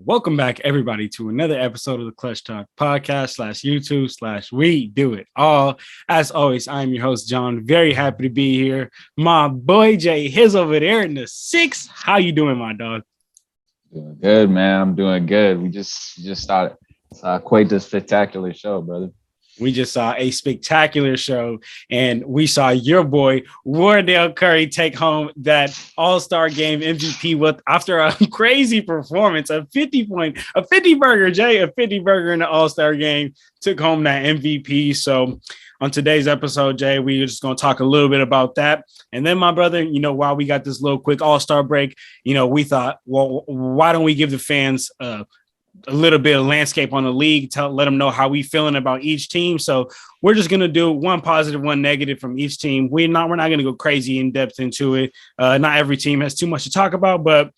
Welcome back, everybody, to another episode of the Clutch Talk podcast slash YouTube slash We Do It All. As always, I'm your host, John. Very happy to be here. My boy Jay, his over there in the six. How you doing, my dog? Doing good, man. I'm doing good. We just started quite the spectacular show, brother. We just saw a spectacular show, and we saw your boy Wardell Curry take home that All-Star Game MVP with after a crazy performance, a 50 burger, Jay, a 50 burger in the All-Star Game, took home that MVP. So on today's episode, Jay, we're just going to talk a little bit about that. And then, my brother, while we got this little quick All-Star break, we thought, well, why don't we give the fans a little bit of landscape on the league, let them know how we feeling about each team. So we're just going to do one positive, one negative from each team. We're not going to go crazy in depth into it. Not every team has too much to talk about, but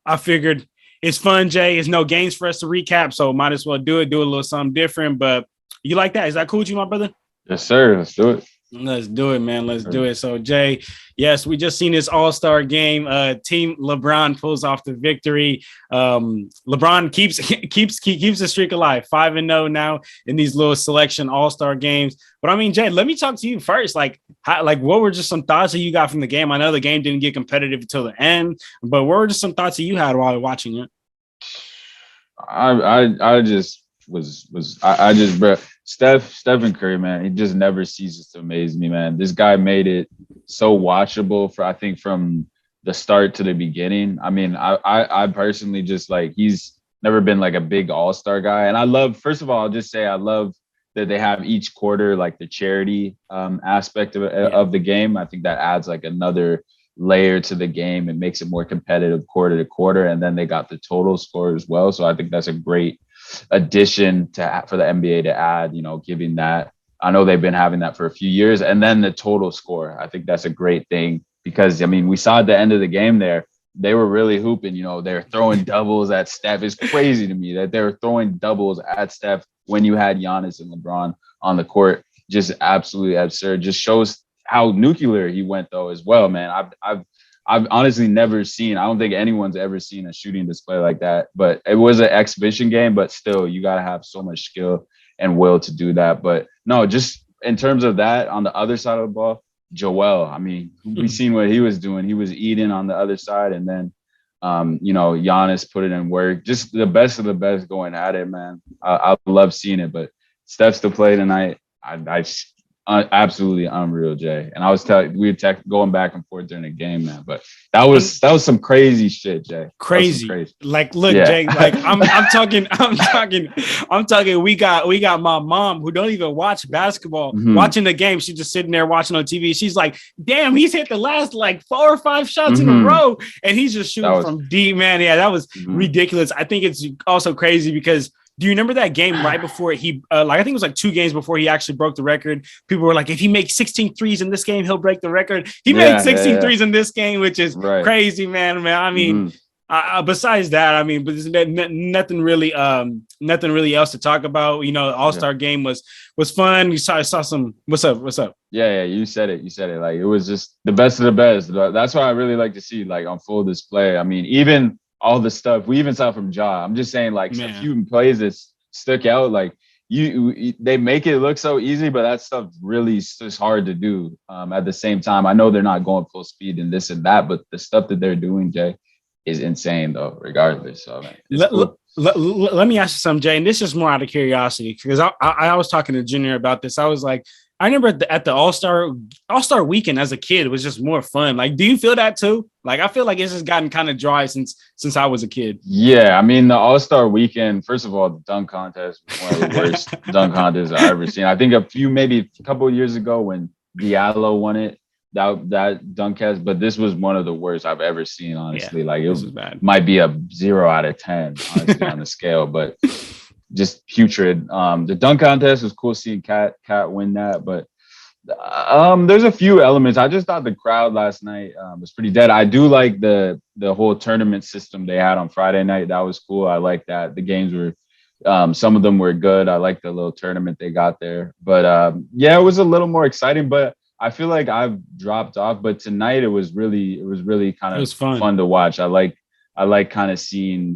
I figured it's fun, Jay. It's no games for us to recap, so might as well do a little something different. But you like that? Is that cool with you, my brother? Yes, sir. Let's do it. Let's do it, man. Let's do it. So, Jay, yes, we just seen this All-Star game. Team LeBron pulls off the victory. LeBron keeps the streak alive, 5-0 now in these little selection All-Star games. But I mean, Jay, let me talk to you first. What were just some thoughts that you got from the game? I know the game didn't get competitive until the end, but what were just some thoughts that you had while watching it? I just bro. Stephen Curry, man, he just never ceases to amaze me, man. This guy made it so watchable from the start to the beginning. I mean, I personally just he's never been a big all-star guy. And I love that they have each quarter the charity aspect of the game. I think that adds another layer to the game. It makes it more competitive quarter to quarter. And then they got the total score as well. So I think that's a great addition for the NBA to add, giving that. I know they've been having that for a few years. And then the total score, I think that's a great thing because, I mean, we saw at the end of the game there, they were really hooping, they're throwing doubles at Steph. It's crazy to me that they were throwing doubles at Steph when you had Giannis and LeBron on the court. Just absolutely absurd. Just shows how nuclear he went though as well, man. I've honestly never seen, I don't think anyone's ever seen a shooting display like that, but it was an exhibition game, but still you got to have so much skill and will to do that. But no, just in terms of that on the other side of the ball, Joel, I mean, we've seen what he was doing. He was eating on the other side. And then, Giannis put it in work, just the best of the best going at it, man. I love seeing it, but Steph's to play tonight. Absolutely unreal, Jay. And I was telling going back and forth during the game, man. But that was some crazy shit, Jay. Crazy. Look, yeah. Jay. I'm talking. We got my mom who don't even watch basketball watching the game. She's just sitting there watching on TV. She's like, "Damn, he's hit the last 4 or 5 shots in a row, and he's just shooting from deep, man." Yeah, that was ridiculous. I think it's also crazy because. Do you remember that game right before he, I think it was 2 games before he actually broke the record? People were like, if he makes 16 threes in this game, he'll break the record. He made 16 threes in this game, which is crazy, man. I mean, besides that, I mean, but there's nothing really else to talk about. All-Star game was fun. I saw some, what's up? Yeah. You said it. It was just the best of the best. That's what I really like to see, on full display. I mean, even all the stuff we even saw from Ja. I'm just saying, a few plays that stuck out. They make it look so easy, but that stuff really is hard to do. At the same time, I know they're not going full speed and this and that, but the stuff that they're doing, Jay, is insane though. Regardless, so let me ask you something, Jay. And this is more out of curiosity because I was talking to Junior about this. I was like, I remember at the All-Star weekend as a kid, it was just more fun. Do you feel that too? I feel like it's just gotten kind of dry since I was a kid. Yeah, I mean, the All-Star weekend, first of all, the dunk contest was one of the worst dunk contests I've ever seen. I think maybe a couple of years ago when Diallo won it, that dunk contest, but this was one of the worst I've ever seen, honestly. Yeah, it bad. Might be a 0 out of 10, honestly, on the scale, but just putrid. The dunk contest was cool seeing Cat win that, but there's a few elements. I just thought the crowd last night was pretty dead. I do like the whole tournament system they had on Friday night. That was cool. I like that. The games were some of them were good. I like the little tournament they got there. But it was a little more exciting, but I feel like I've dropped off. But tonight it was really kind of fun to watch. I I like kind of seeing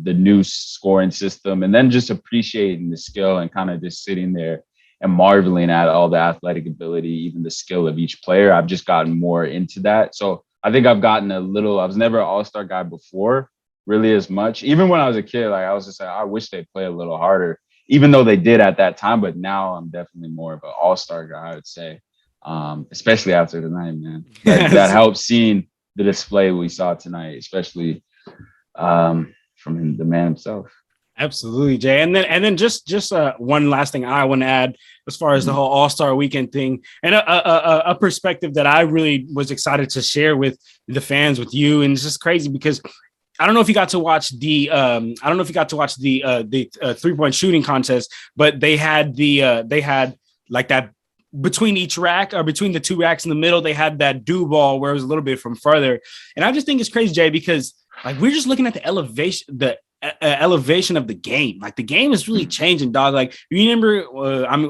the new scoring system, and then just appreciating the skill and kind of just sitting there and marveling at all the athletic ability, even the skill of each player. I've just gotten more into that. So I think I've gotten a little, I was never an all-star guy before really as much. Even when I was a kid, like I was just like, I wish they'd play a little harder, even though they did at that time. But now I'm definitely more of an all-star guy, I would say, especially after tonight, man. That helps seeing the display we saw tonight, especially from the man himself. Absolutely, Jay. And then just one last thing I want to add as far as the whole All-Star Weekend thing, and a perspective that I really was excited to share with the fans, with you. And it's just crazy because I don't know if you got to watch the 3-point shooting contest, but they had like that between each rack, or between the two racks in the middle, they had that dew ball where it was a little bit from further. And I just think it's crazy, Jay, because like we're just looking at the elevation of the game. Like the game is really changing, dog. Like you remember,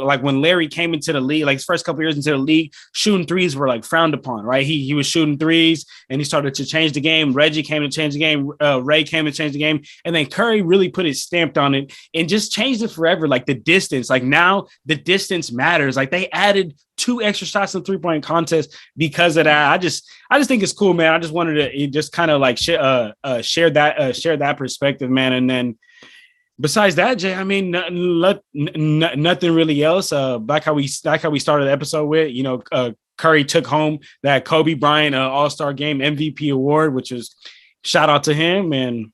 like when Larry came into the league, like his first couple years into the league, shooting threes were like frowned upon, right? He was shooting threes, and he started to change the game. Reggie came to change the game. Ray came to change the game, and then Curry really put his stamp on it and just changed it forever. Like the distance, like now the distance matters. Like they added 2 extra shots in the 3-point contest because of that. I just think it's cool, man. I just wanted to just kind of like share that perspective, man. And then besides that, Jay, I mean, nothing really else. Like how we started the episode with, Curry took home that Kobe Bryant All-Star Game MVP award, which is shout out to him. And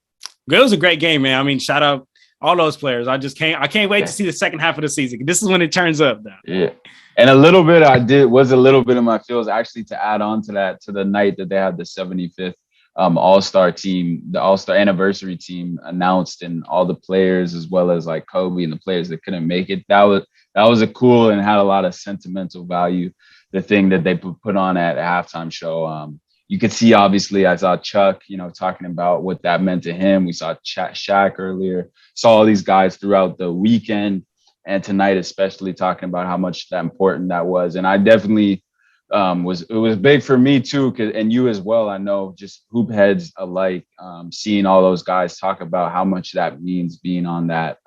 it was a great game, man. I mean, shout out all those players. I can't wait to see the second half of the season. This is when it turns up now. Yeah. And a little bit of my feels actually to add on to that, to the night that they had the 75th All-Star team, the All-Star anniversary team announced, and all the players, as well as like Kobe and the players that couldn't make it. That was a cool and had a lot of sentimental value. The thing that they put on at a halftime show. You could see, obviously, I saw Chuck, talking about what that meant to him. We saw Shaq earlier, saw all these guys throughout the weekend. And tonight, especially, talking about how much that important that was. And I definitely it was big for me too, and you as well. I know, just hoop heads alike, seeing all those guys talk about how much that means being on that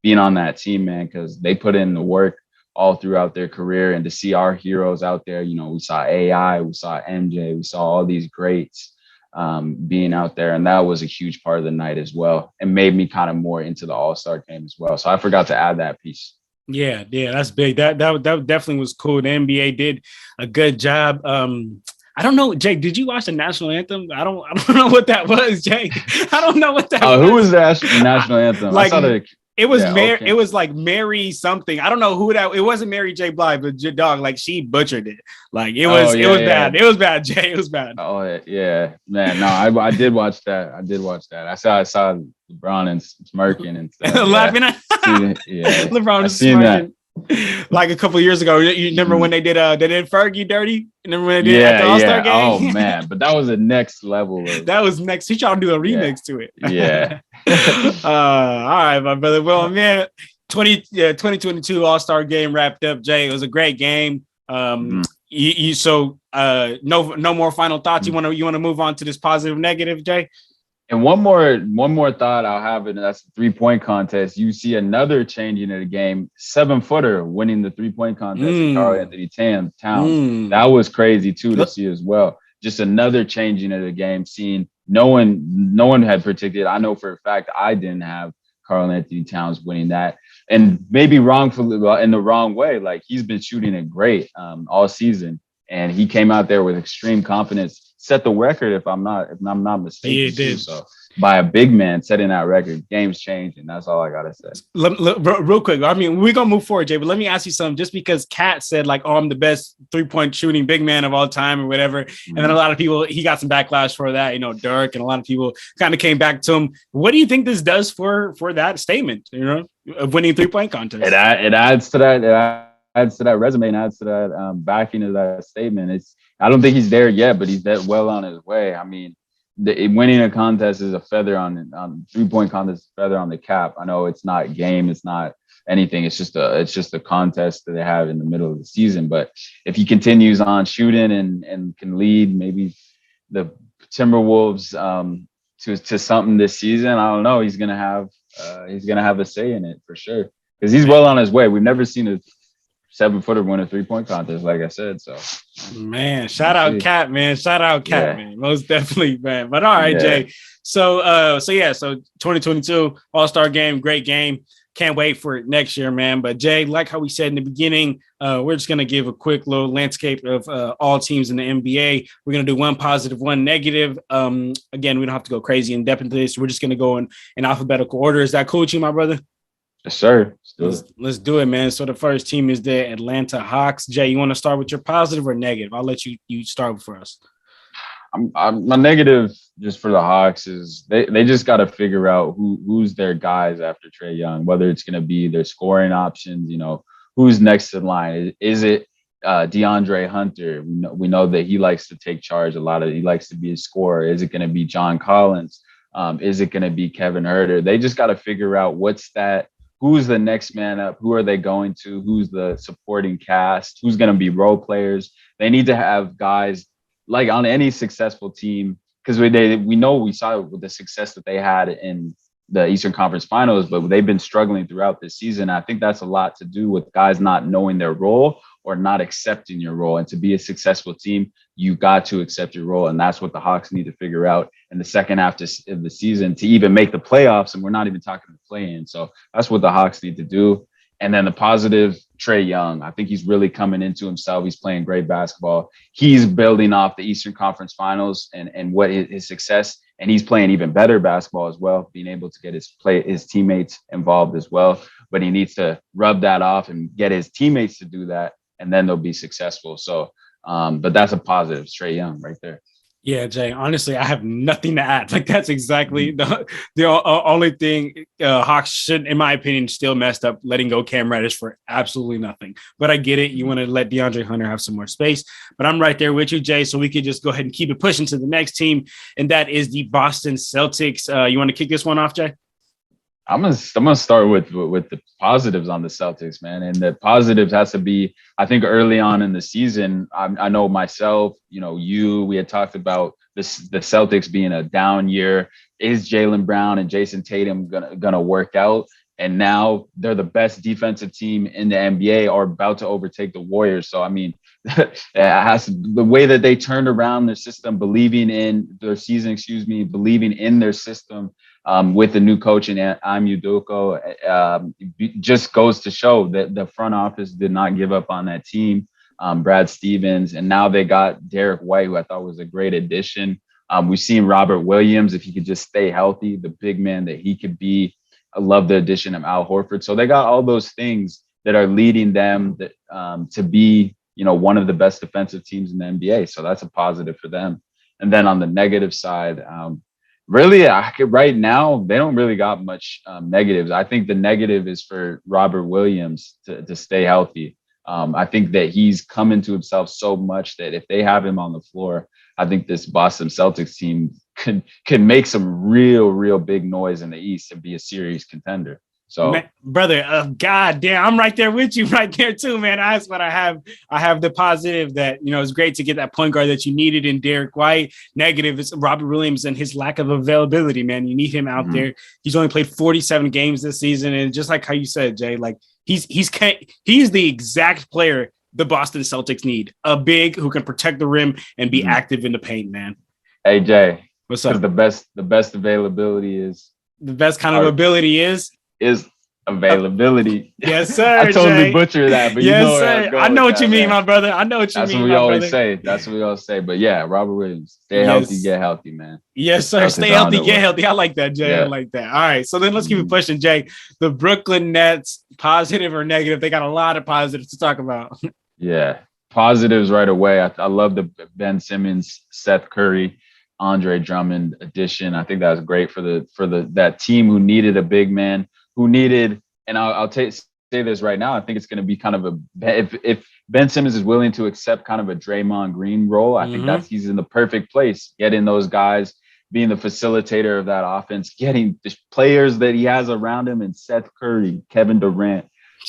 team, man, because they put in the work all throughout their career. And to see our heroes out there, we saw AI, we saw MJ, we saw all these greats being out there, and that was a huge part of the night as well, and made me kind of more into the All-Star game as well. So I forgot to add that piece. Yeah, that's big. That definitely was cool. The NBA did a good job. I don't know, Jake, did you watch the national anthem? I don't know what that was, Jake. I don't know what that was. Who was the national anthem? Like, I saw it was It was like Mary something. I don't know who that. It wasn't Mary J. Blige, but dog, like she butchered it. Like it was bad. It was bad, Jay. It was bad. Oh yeah, man. No, I did watch that. I saw LeBron and smirking and stuff. Laughing at LeBron was smirking. Like a couple of years ago, you remember when they did Fergie dirty? Remember when they did at the All-Star game? Oh man, but that was the next level. That was next. He tried to do a remix to it. Yeah. All right, my brother. Well, man, 2022 All-Star game wrapped up. Jay, it was a great game. No more final thoughts. You want to move on to this positive negative, Jay? And one more thought I'll have, and that's the 3-point contest. You see another changing of the game, 7-footer winning the 3-point contest, Karl-Anthony Towns. That was crazy too to see as well. Just another changing of the game, seeing no one had predicted. I know for a fact I didn't have Karl-Anthony Towns winning that, and maybe wrongfully, in the wrong way. Like, he's been shooting it great all season, and he came out there with extreme confidence. Set the record, if I'm not mistaken. He did. So by a big man setting that record, game's changing. That's all I gotta say. Real quick, I mean, we're gonna move forward, Jay, but let me ask you something. Just because Kat said like, "Oh, I'm the best 3-point shooting big man of all time," or whatever, and then a lot of people, he got some backlash for that. Dirk and a lot of people kind of came back to him. What do you think this does for that statement? Of winning 3-point contest. It adds to that. It adds to that resume and adds to that backing of that statement. I don't think he's there yet, but he's that well on his way. I mean, winning a contest is a feather on 3-point contest, is a feather on the cap. I know it's not game, it's not anything. It's just a contest that they have in the middle of the season. But if he continues on shooting and can lead maybe the Timberwolves to something this season, I don't know. He's gonna have a say in it for sure because he's well on his way. We've never seen a 7-footer win a 3-point contest, like I said. So, man, shout out Cat, man. Shout out Cat, man. Most definitely, man. But all right, Jay. So 2022 All-Star game, great game. Can't wait for it next year, man. But Jay, like how we said in the beginning, we're just going to give a quick little landscape of all teams in the NBA. We're going to do one positive, one negative. Again, we don't have to go crazy in depth into this. We're just going to go in alphabetical order. Is that cool with you, my brother? Yes, sir. Let's do it, man. So the first team is the Atlanta Hawks. Jay, you want to start with your positive or negative? I'll let you start for us. My negative just for the Hawks is they just got to figure out who's their guys after Trae Young, whether it's going to be their scoring options, who's next in line. Is it DeAndre Hunter? We know that he likes to take charge a lot. He likes to be a scorer. Is it going to be John Collins? Is it going to be Kevin Huerter? They just got to figure out who's the next man up? Who are they going to? Who's the supporting cast? Who's going to be role players? They need to have guys like on any successful team, because we saw with the success that they had in the Eastern Conference Finals, but they've been struggling throughout this season. I think that's a lot to do with guys not knowing their role or not accepting your role. And to be a successful team, you got to accept your role. And that's what the Hawks need to figure out in the second half of the season to even make the playoffs. And we're not even talking the play-in. So that's what the Hawks need to do. And then the positive, Trae Young. I think he's really coming into himself. He's playing great basketball. He's building off the Eastern Conference Finals and what his success, and he's playing even better basketball as well, being able to get his teammates involved as well. But he needs to rub that off and get his teammates to do that, and then they'll be successful. So, but that's a positive, Trae Young right there. Yeah, Jay, honestly, I have nothing to add. Like, that's exactly the only thing Hawks should, in my opinion, still messed up letting go Cam Reddish for absolutely nothing. But I get it. You want to let DeAndre Hunter have some more space. But I'm right there with you, Jay, so we could just go ahead and keep it pushing to the next team, and that is the Boston Celtics. You want to kick this one off, Jay? I'm gonna start with the positives on the Celtics, man. And the positives has to be, I think, early on in the season. I know myself, we had talked about the Celtics being a down year. Is Jaylen Brown and Jason Tatum gonna work out? And now they're the best defensive team in the NBA, or about to overtake the Warriors. So I mean, the way that they turned around their system, believing in their season, believing in their system. With the new coach in Ime Udoka, just goes to show that the front office did not give up on that team. Brad Stevens, and now they got Derek White, who I thought was a great addition. We've seen Robert Williams, if he could just stay healthy, the big man that he could be. I love the addition of Al Horford. So they got all those things that are leading them to be, one of the best defensive teams in the NBA. So that's a positive for them. And then on the negative side, really, right now, they don't really got much negatives. I think the negative is for Robert Williams to stay healthy. I think that he's come into himself so much that if they have him on the floor, I think this Boston Celtics team can make some real big noise in the East and be a serious contender. So, man, brother, God damn, I'm right there with you, right there too, man. That's what I have. I have the positive that it's great to get that point guard that you needed in Derek White. Negative is Robert Williams and his lack of availability. Man, you need him out there. He's only played 47 games this season, and just like how you said, Jay, like he's the exact player the Boston Celtics need. A big who can protect the rim and be active in the paint, man. Hey Jay, what's up? The best availability is the best kind of ability is availability. Yes, sir. I totally butchered that, but yes, sir. I know what you mean, my brother. I know what you mean. That's what we always say. That's what we always say. But yeah, Robert Williams, stay healthy, get healthy, man. Yes, sir. Stay healthy, get healthy. I like that, Jay. Yeah. I like that. All right. So then let's keep it pushing, Jay. The Brooklyn Nets, positive or negative? They got a lot of positives to talk about. Yeah. Positives right away. I love the Ben Simmons, Seth Curry, Andre Drummond addition. I think that was great for that team who needed a big man, who needed. And I'll say this right now. I think it's going to be kind of if Ben Simmons is willing to accept kind of a Draymond Green role, I think he's in the perfect place, getting those guys, being the facilitator of that offense, getting the players that he has around him, and Seth Curry, Kevin Durant,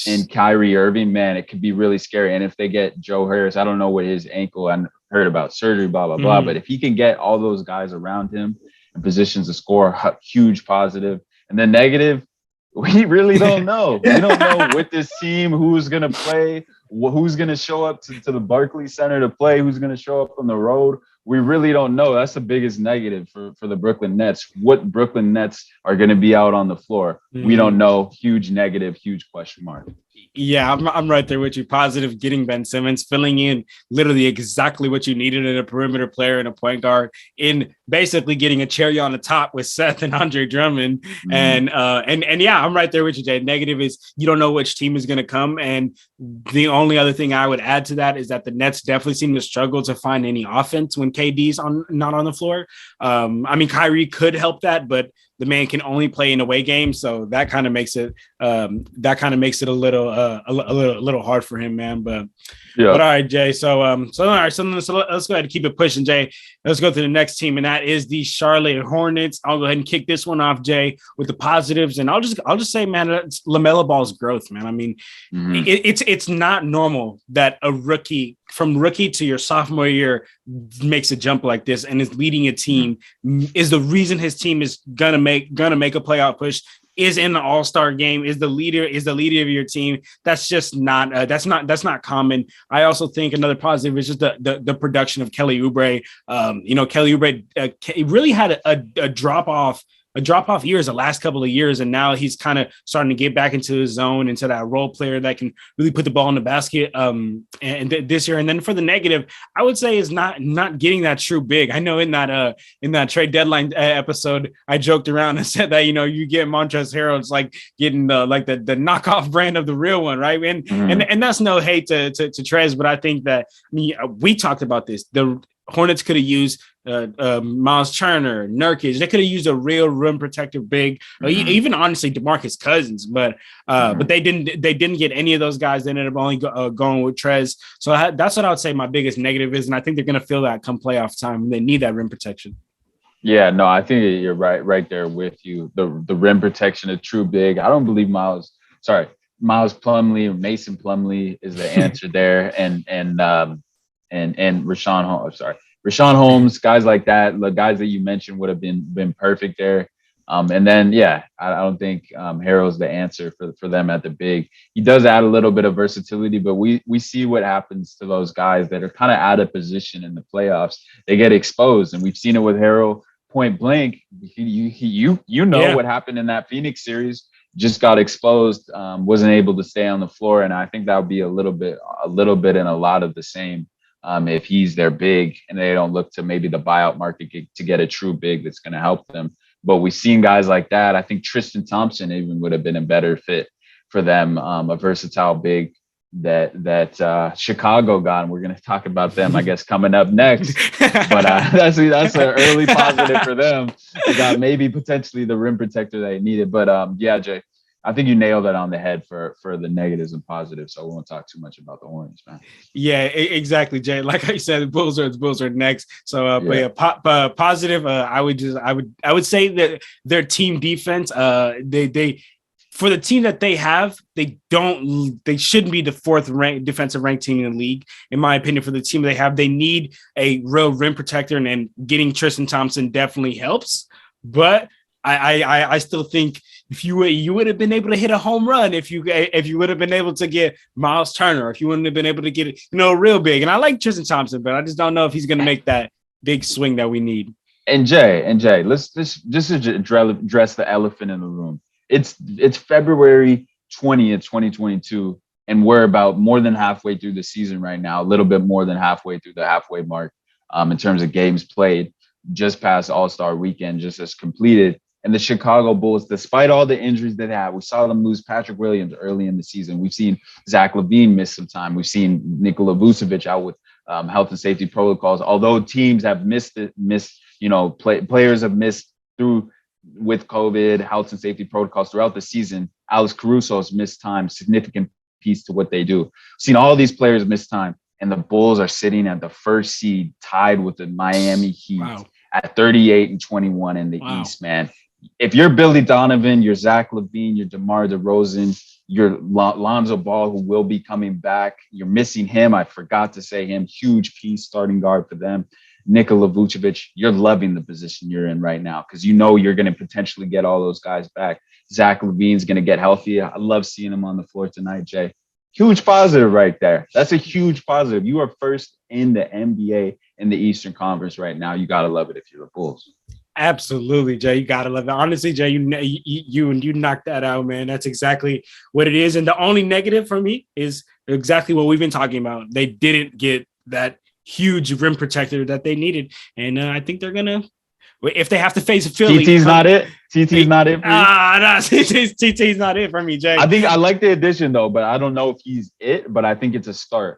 and Kyrie Irving. Man, it could be really scary. And if they get Joe Harris, I don't know what his ankle, I heard about surgery, blah, blah, blah. But if he can get all those guys around him, in positions to score, huge positive. And then negative, we really don't know. We don't know with this team who's going to play, who's going to show up to the Barclays Center to play, who's going to show up on the road. We really don't know. That's the biggest negative for the Brooklyn Nets. What Brooklyn Nets are going to be out on the floor. We don't know. Huge negative, huge question mark. Yeah, I'm right there with you. Positive, getting Ben Simmons, filling in literally exactly what you needed in a perimeter player and a point guard, in basically getting a cherry on the top with Seth and Andre Drummond. And yeah, I'm right there with you, Jay. Negative is you don't know which team is going to come. And the only other thing I would add to that is that the Nets definitely seem to struggle to find any offense when KD's not on the floor. I mean, Kyrie could help that, but the man can only play in away games, so that kind of makes it a little hard for him, man. But all right, Jay. So let's go ahead and keep it pushing, Jay. Let's go to the next team, and that is the Charlotte Hornets. I'll go ahead and kick this one off, Jay, with the positives, and I'll just say, man, it's LaMelo Ball's growth, man. I mean, it's not normal that a rookie from rookie to your sophomore year makes a jump like this and is leading a team, is the reason his team is gonna make a playoff push, is in the All-Star game, is the leader of your team. That's just not that's not common. I also think another positive is just the production of Kelly Oubre. Kelly Oubre really had a drop off years the last couple of years, and now he's kind of starting to get back into his zone, into that role player that can really put the ball in the basket. This year, and then for the negative, I would say is not getting that true big. I know in that trade deadline episode, I joked around and said that you get Montrezl Harrell, it's like getting the knockoff brand of the real one, right? And that's no hate to Trez, but I think that we talked about this. The Hornets could have used Miles Turner, Nurkic. They could have used a real rim protector big, even honestly DeMarcus Cousins, but they didn't get any of those guys. They ended up only going with Trez. So that's what I would say my biggest negative is, and I think they're going to feel that come playoff time. They need that rim protection. Yeah, no, I think you're right there with you. The rim protection is true big. I don't believe Miles Plumlee or Mason Plumlee is the answer there, and Richaun Holmes. Richaun Holmes, guys like that, the guys that you mentioned would have been perfect there. And then, I don't think Harrell's the answer for them at the big. He does add a little bit of versatility, but we see what happens to those guys that are kind of out of position in the playoffs. They get exposed, and we've seen it with Harrell point blank. What happened in that Phoenix series. Just got exposed, wasn't able to stay on the floor, and I think that would be a little bit and a lot of the same. If he's their big and they don't look to maybe the buyout market to get a true big that's going to help them. But we've seen guys like that. I think Tristan Thompson even would have been a better fit for them, a versatile big that Chicago got. And we're going to talk about them, I guess, coming up next. But that's an early positive for them. They got maybe potentially the rim protector they needed. But Jay, I think you nailed it on the head for the negatives and positives. So we won't talk too much about the Hornets, man. Yeah, exactly, Jay. Like I said, the Bulls are next. So, positive. I would say that their team defense. They for the team that they have, they shouldn't be the fourth ranked defensive ranked team in the league. In my opinion, for the team they have, they need a real rim protector, and getting Tristan Thompson definitely helps. But I still think if you would have been able to hit a home run, if you would have been able to get Miles Turner, if you wouldn't have been able to get real big. And I like Tristan Thompson, but I just don't know if he's going to make that big swing that we need. And Jay, let's just address the elephant in the room. It's February 20th, 2022, and we're about more than halfway through the season right now, a little bit more than halfway through the halfway mark in terms of games played, just past All-Star weekend, just as completed. And the Chicago Bulls, despite all the injuries they had, we saw them lose Patrick Williams early in the season. We've seen Zach LaVine miss some time. We've seen Nikola Vucevic out with health and safety protocols. Although teams have players have missed through with COVID, health and safety protocols throughout the season. Alex Caruso has missed time, significant piece to what they do. We've seen all these players miss time, and the Bulls are sitting at the first seed, tied with the Miami Heat at 38-21 in the East, man. If you're Billy Donovan, you're Zach LaVine, you're DeMar DeRozan, you're Lonzo Ball, who will be coming back. You're missing him. I forgot to say him. Huge piece, starting guard for them. Nikola Vucevic, you're loving the position you're in right now because you know you're going to potentially get all those guys back. Zach LaVine's going to get healthy. I love seeing him on the floor tonight, Jay. Huge positive right there. That's a huge positive. You are first in the NBA in the Eastern Conference right now. You got to love it if you're the Bulls. Absolutely, Jay. You gotta love it. Honestly, Jay, you knocked that out, man. That's exactly what it is. And the only negative for me is exactly what we've been talking about. They didn't get that huge rim protector that they needed, and I think they're gonna. If they have to face Philly, TT's not it. TT's not it for you. No, TT's not it for me, Jay. I think I like the addition though, but I don't know if he's it. But I think it's a start.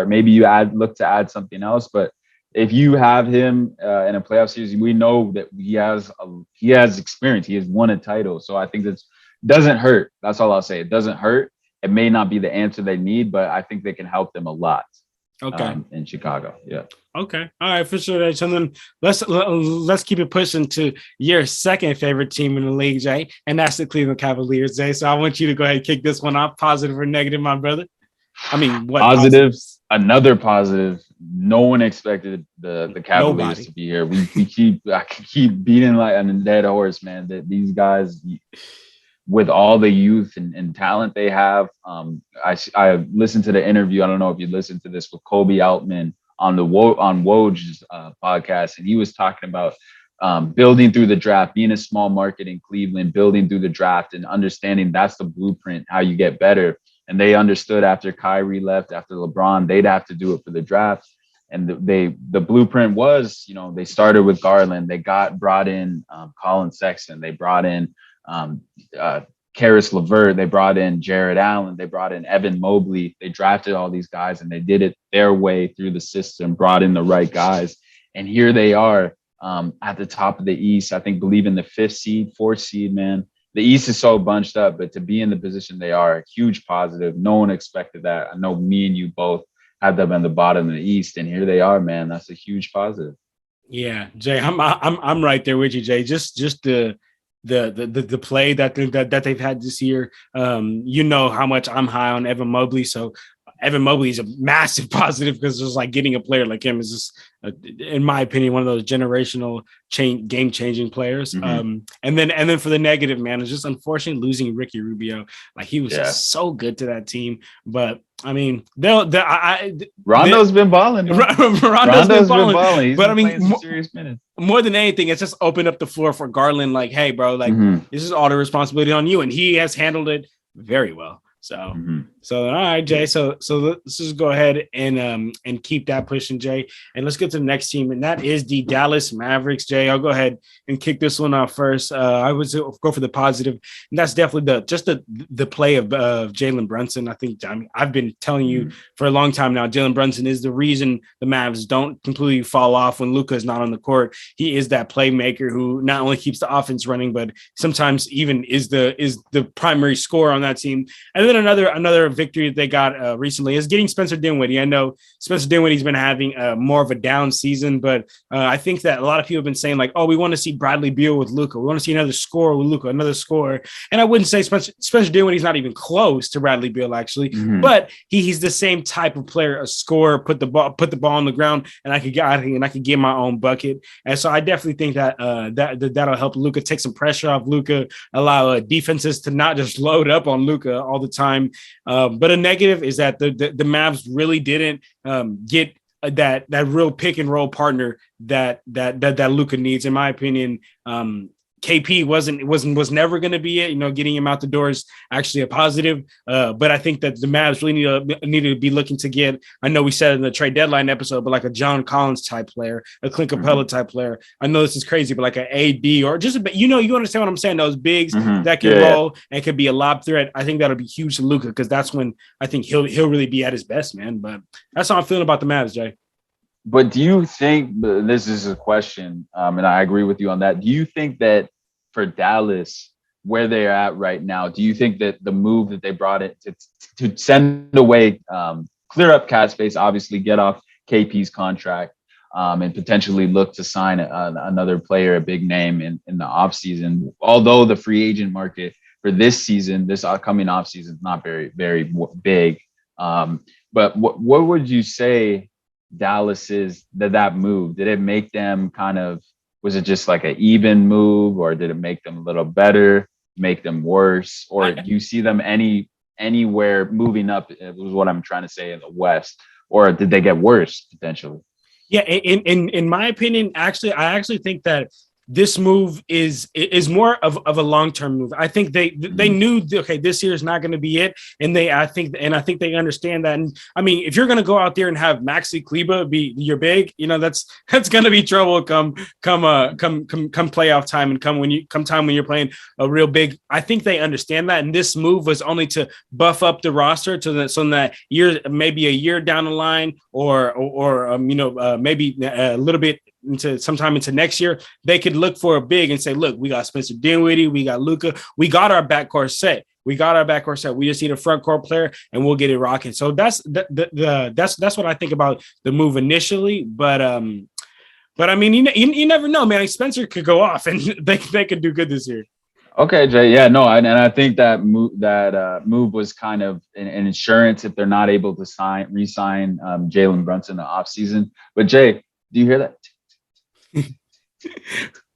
Maybe you look to add something else, but if you have him in a playoff series, we know that he has experience. He has won a title, so I think that doesn't hurt. That's all I'll say. It doesn't hurt. It may not be the answer they need, but I think they can help them a lot. Okay. In Chicago, yeah. Okay, all right, for sure. So then let's keep it pushing to your second favorite team in the league, Jay, and that's the Cleveland Cavaliers, Jay. So I want you to go ahead and kick this one off, positive or negative, my brother. I mean, what positives? Another positive. No one expected the Cavaliers to be here. I keep beating like on a dead horse, man. That these guys, with all the youth and talent they have, I listened to the interview. I don't know if you listened to this with Kobe Altman on Woj's podcast, and he was talking about building through the draft, being a small market in Cleveland, building through the draft, and understanding that's the blueprint how you get better. And they understood after Kyrie left, after LeBron, they'd have to do it for the draft. And the blueprint was, they started with Garland. They brought in Colin Sexton. They brought in Karis LeVert. They brought in Jared Allen. They brought in Evan Mobley. They drafted all these guys, and they did it their way through the system, brought in the right guys. And here they are at the top of the East, I believe in the 4th seed, man. The East is so bunched up, but to be in the position they are, a huge positive. No one expected that. I know me and you both had them in the bottom of the East, and here they are, man. That's a huge positive. Yeah, Jay, I'm right there with you, Jay. Just the play that they've had this year. You know how much I'm high on Evan Mobley, so Evan Mobley is a massive positive because it's like getting a player like him is just, in my opinion, one of those generational game-changing players. Mm-hmm. And then for the negative, man, it's just unfortunate losing Ricky Rubio. Like he was just so good to that team, but I mean, Rondo's been balling. Rondo's been balling. He's but I mean, serious minutes. More than anything, it's just opened up the floor for Garland. Like, hey, bro, like this is all the responsibility on you, and he has handled it very well. So, so all right, Jay. So let's just go ahead and keep that pushing, Jay. And let's get to the next team, and that is the Dallas Mavericks, Jay. I'll go ahead and kick this one off first. I would go for the positive, and that's definitely the play of Jalen Brunson. I mean, I've been telling you for a long time now, Jalen Brunson is the reason the Mavs don't completely fall off when Luka is not on the court. He is that playmaker who not only keeps the offense running, but sometimes even is the primary scorer on that team. And then another victory that they got recently is getting Spencer Dinwiddie. I know Spencer Dinwiddie's been having more of a down season, but I think that a lot of people have been saying like, oh, we want to see Bradley Beal with Luka. We want to see another scorer with Luka, another scorer. And I wouldn't say Spencer Dinwiddie's not even close to Bradley Beal actually, but he's the same type of player, a scorer, put the ball on the ground, and I could get my own bucket. And so I definitely think that that'll help Luka take some pressure off Luka, allow defenses to not just load up on Luka all the time. But a negative is that the Mavs really didn't get that real pick and roll partner that Luka needs, in my opinion. KP was never going to be it. Getting him out the door is actually a positive. But I think that the Mavs really need to be looking to get, I know we said in the trade deadline episode, but like a John Collins type player, a Clint Capella type player. I know this is crazy, but like an AD or just you understand what I'm saying? Those bigs that can roll and could be a lob threat. I think that'll be huge to Luka because that's when I think he'll really be at his best, man. But that's how I'm feeling about the Mavs, Jay. But do you think, this is a question, and I agree with you on that, do you think that for Dallas, where they're at right now, do you think that the move that they brought it to send away, clear up cap space, obviously get off KP's contract, and potentially look to sign another player, a big name in the offseason, although the free agent market for this upcoming offseason is not very, very big. But what would you say Dallas's that move? Did it make them kind of, was it just like an even move, or did it make them a little better, make them worse, or do you see them anywhere moving up? It was what I'm trying to say, in the West, or did they get worse potentially? Yeah, in my opinion, I actually think that this move is more of a long-term move. I think they knew, okay, this year is not going to be it, and I think they understand that. And I mean, if you're going to go out there and have Maxi Kleba be your big, that's going to be trouble come playoff time, and come time when you're playing a real big. I think they understand that, and this move was only to buff up the roster so that year, maybe a year down the line, or maybe a little bit sometime into next year, they could look for a big and say, look, we got Spencer Dinwiddie, we got Luka, we got our backcourt set. We just need a front court player, and we'll get it rocking. So that's what I think about the move initially. But I mean, you never know, man. Spencer could go off, and they could do good this year. Okay, Jay. Yeah, no, and I think that move was kind of an insurance if they're not able to re-sign Jalen Brunson in the offseason. But Jay, do you hear that?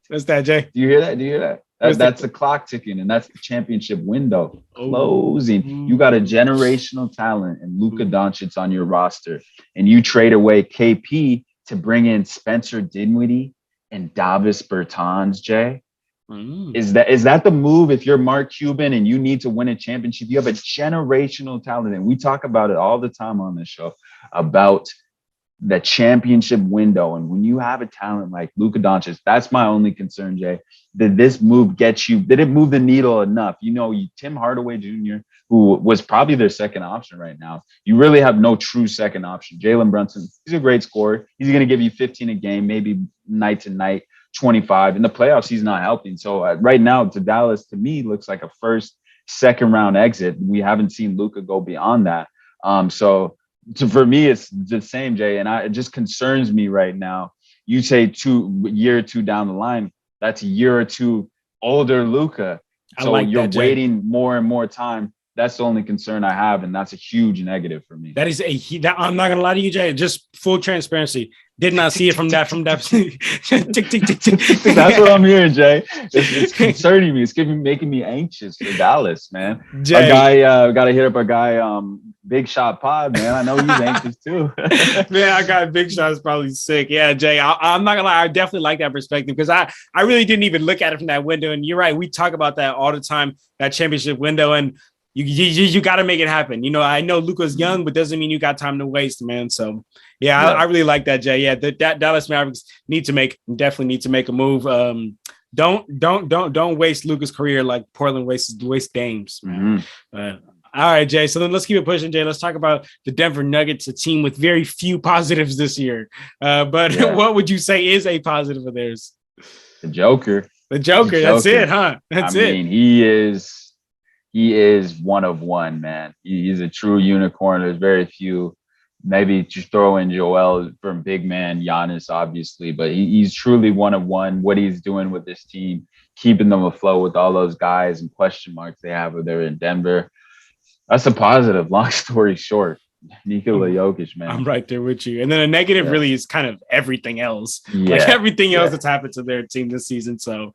What's that, Jay? Do you hear that? That's the clock ticking, and that's the championship window closing. You got a generational talent and Luka Doncic on your roster, and you trade away KP to bring in Spencer Dinwiddie and Davis Bertans, Jay. Is that the move? If you're Mark Cuban and you need to win a championship, you have a generational talent, and we talk about it all the time on this show about the championship window. And when you have a talent like Luka Doncic, that's my only concern, Jay. Did this move get you? Did it move the needle enough? Tim Hardaway Jr., who was probably their second option right now. You really have no true second option. Jalen Brunson, he's a great scorer. He's going to give you 15 a game, maybe night to night, 25. In the playoffs, he's not helping. So right now, to Dallas, to me, looks like a second round exit. We haven't seen Luka go beyond that. So for me, it's the same, Jay. And it just concerns me right now. You say year or two down the line, that's a year or two older Luka. So you're waiting more and more time. That's the only concern I have, and that's a huge negative for me. That is I'm not gonna lie to you, Jay. Just full transparency. Did not see it from that. Tick, tick, tick, tick. That's what I'm hearing, Jay. It's concerning me. It's making me anxious for Dallas, man. Jay. Our guy, got to hit up our guy, Big Shot Pod, man. I know he's anxious too. Man, I got Big Shot is probably sick. Yeah, Jay. I'm not gonna lie. I definitely like that perspective, because I really didn't even look at it from that window. And you're right. We talk about that all the time. That championship window, and you got to make it happen. I know Luka's young, but doesn't mean you got time to waste, man. So yeah. I really like that, Jay. Yeah, that Dallas Mavericks definitely need to make a move. Don't waste Luka's career like Portland waste Dame's, man. All right, Jay. So then let's keep it pushing, Jay. Let's talk about the Denver Nuggets, a team with very few positives this year. What would you say is a positive of theirs? The Joker. That's it, huh? I mean, he is one of one, man. He's a true unicorn. There's very few. Maybe just throw in Joel from big man Giannis, obviously, but he's truly one of one. What he's doing with this team, keeping them afloat with all those guys and question marks they have when they're in Denver. That's a positive. Long story short, Nikola Jokic, man. I'm right there with you. And then a negative really is kind of everything else. Everything else that's happened to their team this season. So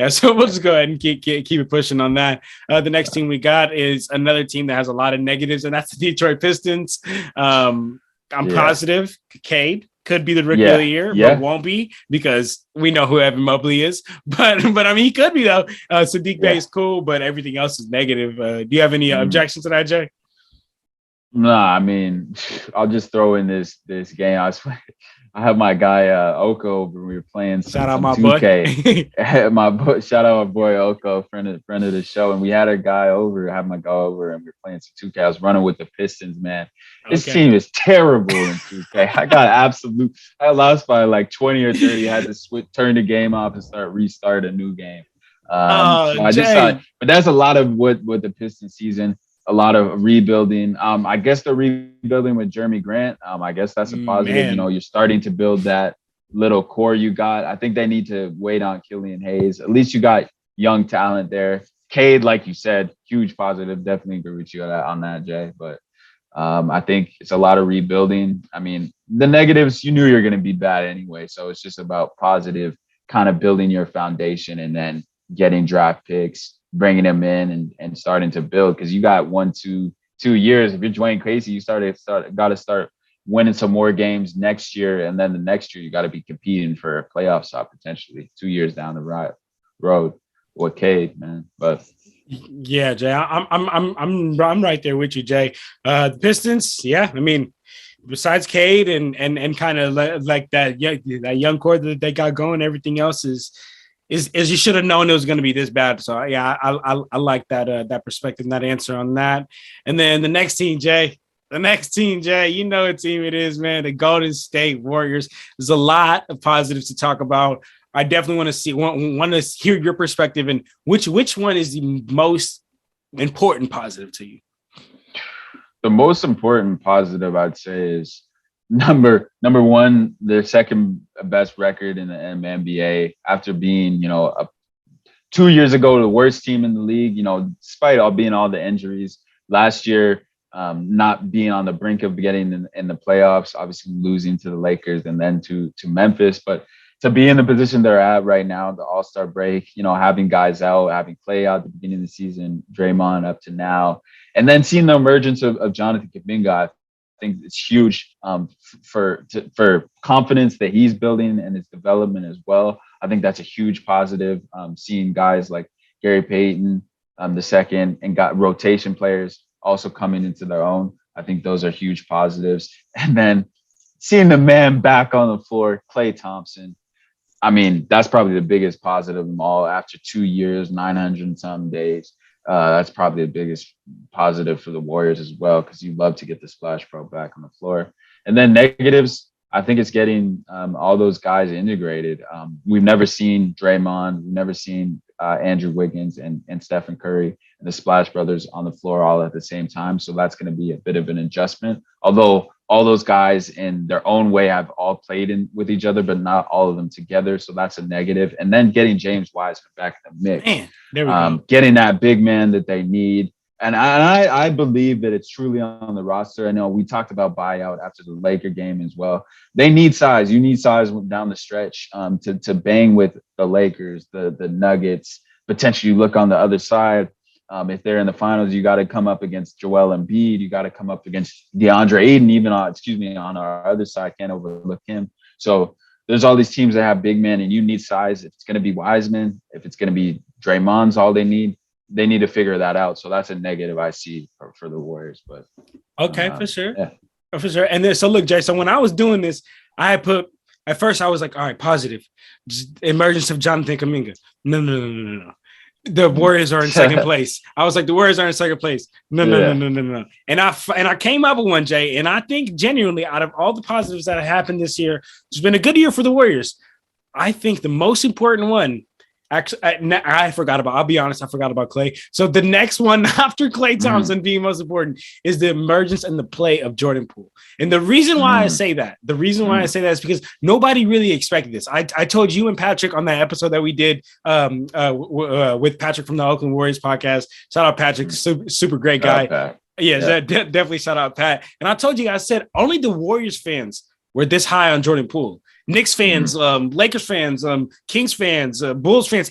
so we'll just go ahead and keep it pushing on that. The next team we got is another team that has a lot of negatives, and that's the Detroit Pistons. I'm positive Cade could be the rookie of the year, but won't be, because we know who Evan Mobley is. But I mean, he could be, though. Sadiq Bey is cool, but everything else is negative. Do you have any objections to that, Jay? Nah, I mean, I'll just throw in this game. I have my guy Oko over. We were playing some 2K. Shout out my boy Oko, friend of the show. And we had a guy over, and we were playing some 2K. I was running with the Pistons, man. This team is terrible in 2K. I lost by like 20 or 30. I had to turn the game off and restart a new game. But that's a lot of what the Pistons season. A lot of rebuilding. I guess they're rebuilding with Jeremy Grant. I guess that's a positive. Man. You're starting to build that little core you got. I think they need to wait on Killian Hayes. At least you got young talent there. Cade, like you said, huge positive. Definitely agree with you on that, Jay. But I think it's a lot of rebuilding. I mean, the negatives, you knew you're going to be bad anyway. So it's just about positive, kind of building your foundation and then getting draft picks, bringing them in and starting to build. Because you got 2 years. If you're Dwayne Casey, you got to start winning some more games next year, and then the next year you got to be competing for a playoff spot potentially 2 years down the road with Cade, man. But yeah, Jay, I'm right there with you, Jay. The Pistons, yeah, I mean, besides Cade and kind of like that young core that they got going, everything else is you should have known it was going to be this bad. So yeah, I like that perspective, and that answer on that. And then the next team, Jay, you know what team it is, man. The Golden State Warriors. There's a lot of positives to talk about. I definitely want to hear your perspective, and which one is the most important positive to you? The most important positive I'd say is number one, their second best record in the NBA after being, 2 years ago the worst team in the league. Despite all the injuries last year, not being on the brink of getting in the playoffs, obviously losing to the Lakers and then to Memphis, but to be in the position they're at right now, the All-Star break, having guys out, having Klay out at the beginning of the season, Draymond up to now, and then seeing the emergence of Jonathan Kuminga, I think it's huge for confidence that he's building and his development as well. I think that's a huge positive. Seeing guys like Gary Payton the second and got rotation players also coming into their own. I think those are huge positives. And then seeing the man back on the floor, Klay Thompson. I mean, that's probably the biggest positive of them all. After 2 years, 900 and some days, that's probably the biggest positive for the Warriors as well, because you love to get the Splash Bro back on the floor. And then negatives, I think it's getting all those guys integrated. We've never seen Draymond, we've never seen Andrew Wiggins and Stephen Curry and the Splash Brothers on the floor all at the same time. So that's going to be a bit of an adjustment. Although all those guys in their own way have all played with each other, but not all of them together. So that's a negative. And then getting James Wiseman back in the mix, man, there we go. Getting that big man that they need. And I believe that it's truly on the roster. I know we talked about buyout after the Laker game as well. They need size. You need size down the stretch to bang with the Lakers, the Nuggets. Potentially, you look on the other side. If they're in the finals, you got to come up against Joel Embiid. You got to come up against DeAndre Ayton, even on our other side. Can't overlook him. So there's all these teams that have big men, and you need size. If it's going to be Wiseman, if it's going to be Draymond's all they need to figure that out. So that's a negative I see for the Warriors. But okay, for sure. Yeah. For sure. And then, so look, Jay, so when I was doing this, at first I was like, all right, positive. Just emergence of Jonathan Kuminga. No. The Warriors are in second place. I was like, the Warriors are in second place. No. And I came up with one, Jay, and I think genuinely out of all the positives that have happened this year, it's been a good year for the Warriors. I think the most important one, actually, I forgot about. I'll be honest, I forgot about Klay. So the next one after Klay Thompson being most important is the emergence and the play of Jordan Poole. And the reason why I say that, is because nobody really expected this. I told you and Patrick on that episode that we did with Patrick from the Oakland Warriors podcast. Shout out Patrick, super great guy. Definitely shout out Pat. And I told you, I said only the Warriors fans were this high on Jordan Poole. Knicks fans, Lakers fans, Kings fans, Bulls fans,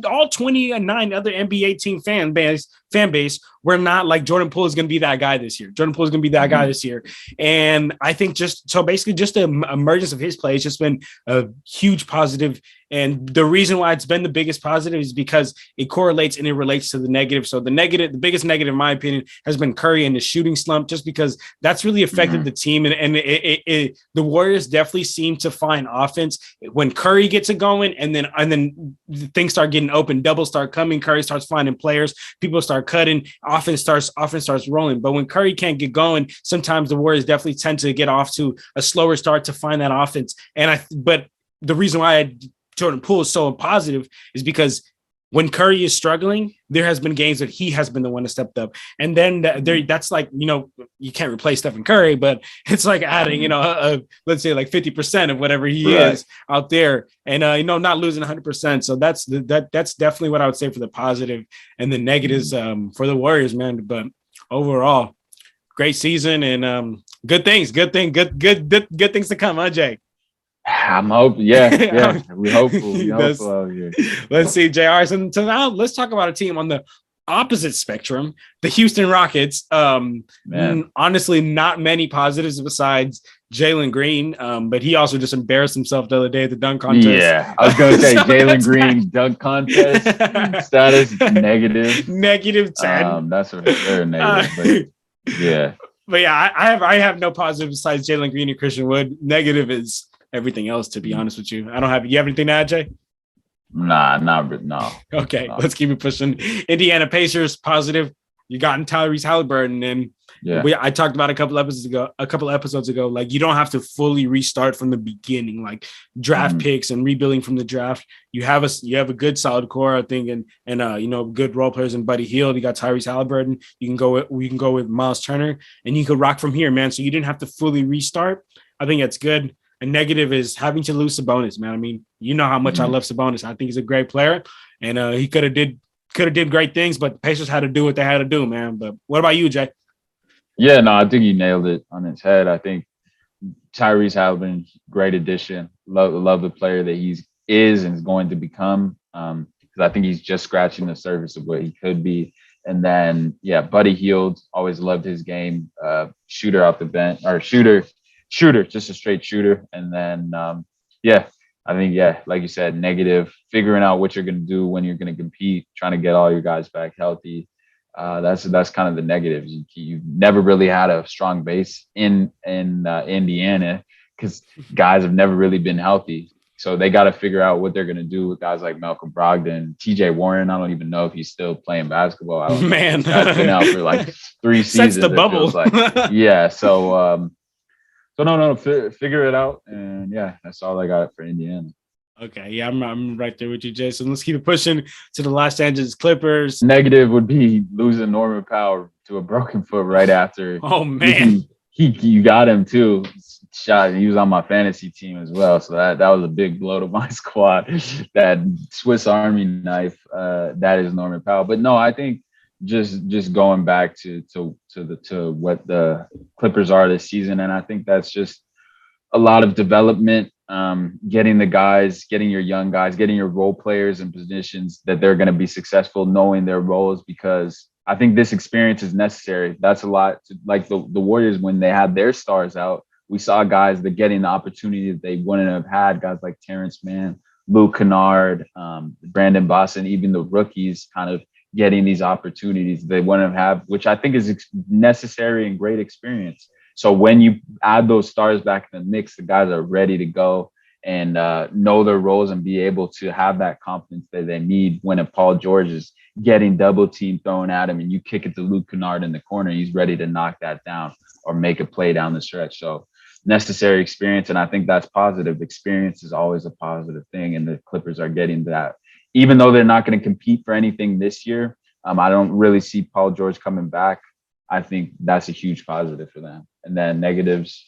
all 29 other NBA team fan base were not like Jordan Poole is going to be that guy this year. Jordan Poole is going to be that guy this year. And I think just the emergence of his play has just been a huge positive. And the reason why it's been the biggest positive is because it correlates and it relates to the negative. So the biggest negative, in my opinion, has been Curry and the shooting slump, just because that's really affected the team. And the Warriors definitely seem to find offense when Curry gets it going, and then things start getting open, doubles start coming, Curry starts finding players, people start cutting, offense starts rolling. But when Curry can't get going, sometimes the Warriors definitely tend to get off to a slower start to find that offense. But the reason why Jordan Poole is so positive is because when Curry is struggling, there has been games that he has been the one to step up. And then that's like, you can't replace Stephen Curry, but it's like adding, let's say like 50% of whatever he is out there, and, not losing 100%. So that's definitely what I would say for the positive, and the negatives for the Warriors, man. But overall, great season. And Good things, good things to come, huh, Jay? I'm hoping. Yeah. We hopeful. We hopeful out here. Let's see, JR. So now let's talk about a team on the opposite spectrum, the Houston Rockets. Honestly, not many positives besides Jalen Green, but he also just embarrassed himself the other day at the dunk contest. Yeah, I was going to say Jalen Green dunk contest status negative. Negative 10. That's for sure negative. But yeah. But yeah, I have no positive besides Jalen Green and Christian Wood. Negative is everything else, to be honest with you. I don't have. You have anything to add, Jay? Nah, no. Okay, let's keep it pushing. Indiana Pacers positive. You got Tyrese Halliburton, and I talked about a couple episodes ago. Like, you don't have to fully restart from the beginning, like draft picks and rebuilding from the draft. You have a good solid core, I think, and good role players in Buddy Hield. You got Tyrese Halliburton. We can go with Miles Turner, and you could rock from here, man. So you didn't have to fully restart. I think that's good. A negative is having to lose Sabonis, man. I mean, you know how much I love Sabonis. I think he's a great player, and he could have did great things, but the Pacers had to do what they had to do, man. But what about you, Jay? Yeah, no, I think you nailed it on its head. I think Tyrese Halliburton, great addition. Love the player that he is and is going to become. Because I think he's just scratching the surface of what he could be. And then, Buddy Hield, always loved his game. Shooter off the bench, or shooter, just a straight shooter. And then, I think, like you said, negative, figuring out what you're going to do when you're going to compete, trying to get all your guys back healthy. That's kind of the negatives. You've never really had a strong base in Indiana because guys have never really been healthy. So they got to figure out what they're going to do with guys like Malcolm Brogdon, TJ Warren. I don't even know if he's still playing basketball. I don't Man, know. He's been out for like 3 seasons. That's the bubble. Like. Yeah. So no, figure it out. And that's all I got for Indiana. Okay, yeah, I'm right there with you, Jason. Let's keep it pushing to the Los Angeles Clippers. Negative would be losing Norman Powell to a broken foot right after. Oh man, you got him too. Shot. He was on my fantasy team as well, so that was a big blow to my squad. That Swiss Army knife. That is Norman Powell. But no, I think just going back to what the Clippers are this season, and I think that's just a lot of development. Getting your young guys, getting your role players in positions that they're going to be successful, knowing their roles, because I think this experience is necessary. That's a lot like the Warriors when they had their stars out. We saw guys that getting the opportunity that they wouldn't have had, guys like Terrence Mann, Luke Kennard, Brandon Boston, even the rookies kind of getting these opportunities they wouldn't have, which I think is necessary and great experience. So when you add those stars back in the mix, the guys are ready to go and know their roles and be able to have that confidence that they need when Paul George is getting double team thrown at him and you kick it to Luke Kennard in the corner, he's ready to knock that down or make a play down the stretch. So necessary experience. And I think that's positive. Experience is always a positive thing. And the Clippers are getting that. Even though they're not going to compete for anything this year, I don't really see Paul George coming back. I think that's a huge positive for them. And then negatives,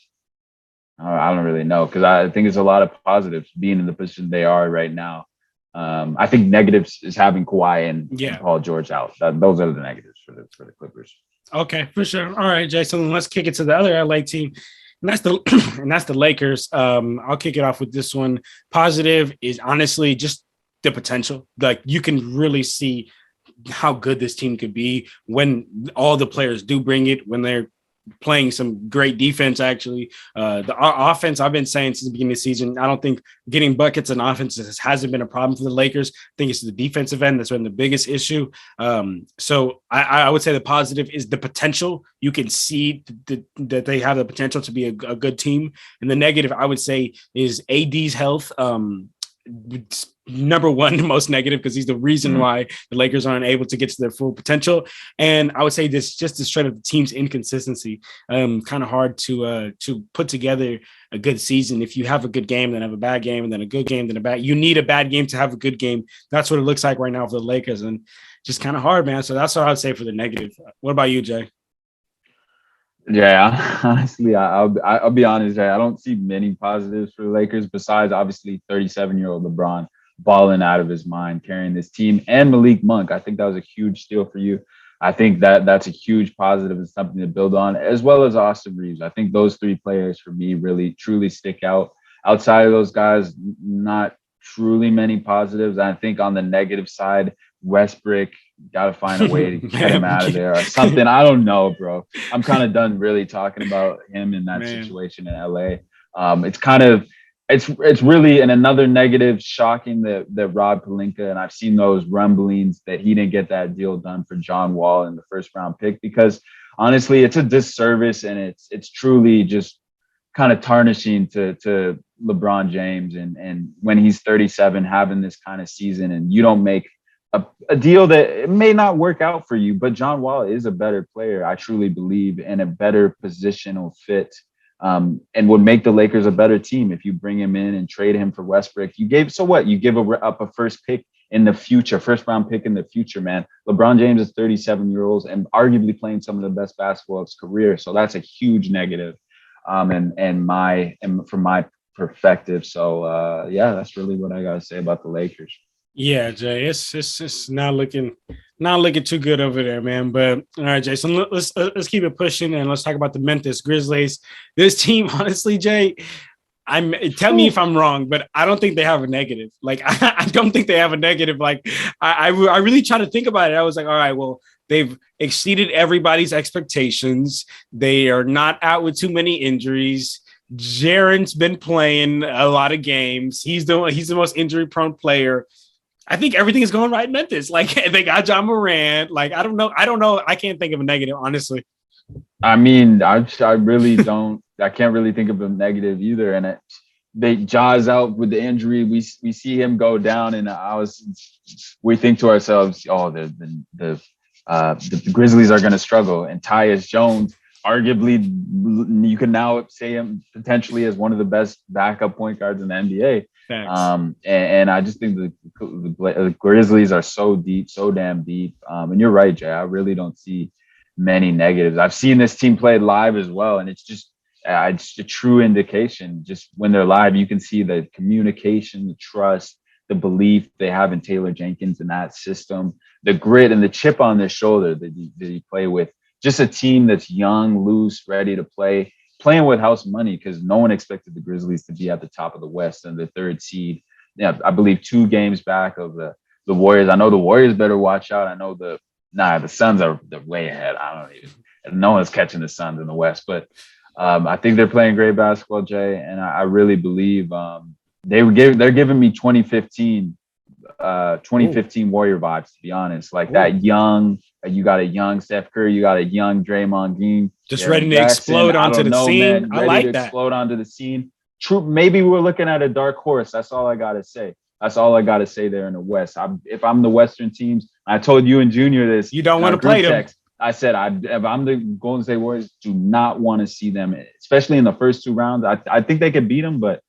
I don't really know, because I think it's a lot of positives being in the position they are right now. I think negatives is having Kawhi and Paul George out. Those are the negatives for the Clippers. Okay, for sure. All right, Jason, let's kick it to the other LA team. And that's the Lakers. I'll kick it off with this one. Positive is honestly just the potential. Like, you can really see how good this team could be when all the players do bring it, when they're playing some great defense. Actually, the offense, I've been saying since the beginning of the season, I don't think getting buckets and offense hasn't been a problem for the Lakers. I think it's the defensive end that's been the biggest issue. So I would say the positive is the potential. You can see that they have the potential to be a good team. And the negative, I would say, is AD's health. Number one most negative, because he's the reason why the Lakers aren't able to get to their full potential. And I would say this just to straight up the team's inconsistency. Kind of hard to put together a good season. If you have a good game, then have a bad game, and then a good game, then a bad. You need a bad game to have a good game. That's what it looks like right now for the Lakers, and just kind of hard, man. So that's what I would say for the negative. What about you, Jay? Yeah, honestly, I'll be honest, Jay. I don't see many positives for the Lakers besides obviously 37-year-old LeBron balling out of his mind, carrying this team, and Malik Monk. I think that was a huge steal for you. I think that's a huge positive and something to build on, as well as Austin Reeves. I think those three players for me really truly stick out. Outside of those guys, not truly many positives. I think on the negative side, Westbrook, got to find a way to get him out of there or something. I don't know, bro. I'm kind of done really talking about him in that situation in LA. It's kind of it's really and another negative, shocking that Rob Pelinka, and I've seen those rumblings that he didn't get that deal done for John Wall in the first round pick, because honestly, it's a disservice and it's truly just kind of tarnishing to LeBron James and when he's 37 having this kind of season and you don't make a deal that it may not work out for you, but John Wall is a better player, I truly believe, and a better positional fit, and would make the Lakers a better team if you bring him in and trade him for Westbrook. You gave up a first pick in the future, first round pick in the future, man. LeBron James is 37-year-old and arguably playing some of the best basketball of his career, so that's a huge negative. And from my perspective. So yeah, that's really what I gotta say about the Lakers. Yeah, Jay, it's not looking too good over there, man. But all right, Jay, so let's keep it pushing and let's talk about the Memphis Grizzlies. This team, honestly, Jay, tell me if I'm wrong, but I don't think they have a negative. Like I don't think they have a negative. Like I really try to think about it. I was like, all right, well, they've exceeded everybody's expectations. They are not out with too many injuries. Jaren's been playing a lot of games. He's the most injury prone player. I think everything is going right in Memphis. Like they got John Morant. Like I don't know. I can't think of a negative, honestly. I mean, I really don't. I can't really think of a negative either. And they Jaws out with the injury. We see him go down, and we think to ourselves, oh, the Grizzlies are going to struggle. And Tyus Jones, arguably, you can now say him potentially as one of the best backup point guards in the NBA. And I just think the Grizzlies are so deep, so damn deep. And you're right, Jay. I really don't see many negatives. I've seen this team play live as well, and it's a true indication. Just when they're live, you can see the communication, the trust, the belief they have in Taylor Jenkins and that system, the grit and the chip on their shoulder that you play with. Just a team that's young, loose, ready to play. Playing with house money, because no one expected the Grizzlies to be at the top of the West and the third seed. Yeah, I believe 2 games back of the Warriors. I know the Warriors better watch out. I know the Suns they're way ahead. No one's catching the Suns in the West, but I think they're playing great basketball, Jay, and I really believe they're giving me 2015 Warrior vibes, to be honest. Like that young. You got a young Steph Curry. You got a young Draymond Green. Just ready to explode onto the scene. I like that. Explode onto the scene. True. Maybe we're looking at a dark horse. That's all I got to say. That's all I got to say there in the West. If I'm the Western teams, I told you and Junior this. You don't want to play them. I said, if I'm the Golden State Warriors, do not want to see them, especially in the first 2 rounds. I think they could beat them, but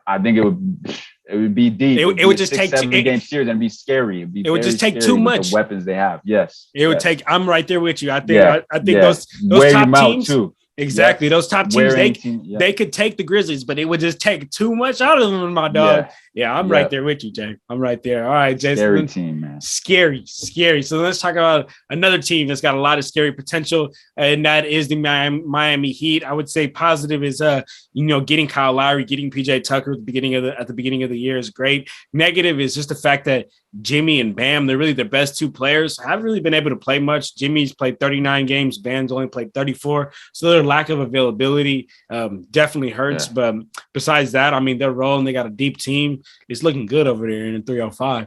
I think it would be deep. It would just take 7 game series and be scary. It would just take too much. The weapons they have. Yes. It would take. I'm right there with you. I think. I think those top teams too. Exactly. Yes. Those top teams, they could take the Grizzlies, but it would just take too much out of them, my dog. Yeah, I'm right there with you, Jay. I'm right there. All right, Jay. Scary team, man. Scary. So let's talk about another team that's got a lot of scary potential, and that is the Miami Heat. I would say positive is getting Kyle Lowry, getting PJ Tucker at the beginning of the year is great. Negative is just the fact that Jimmy and Bam, they're really the best 2 players. Haven't really been able to play much. Jimmy's played 39 games. Bam's only played 34. So their lack of availability definitely hurts. Yeah. But besides that, I mean, they're rolling. They got a deep team. It's looking good over there in the 305.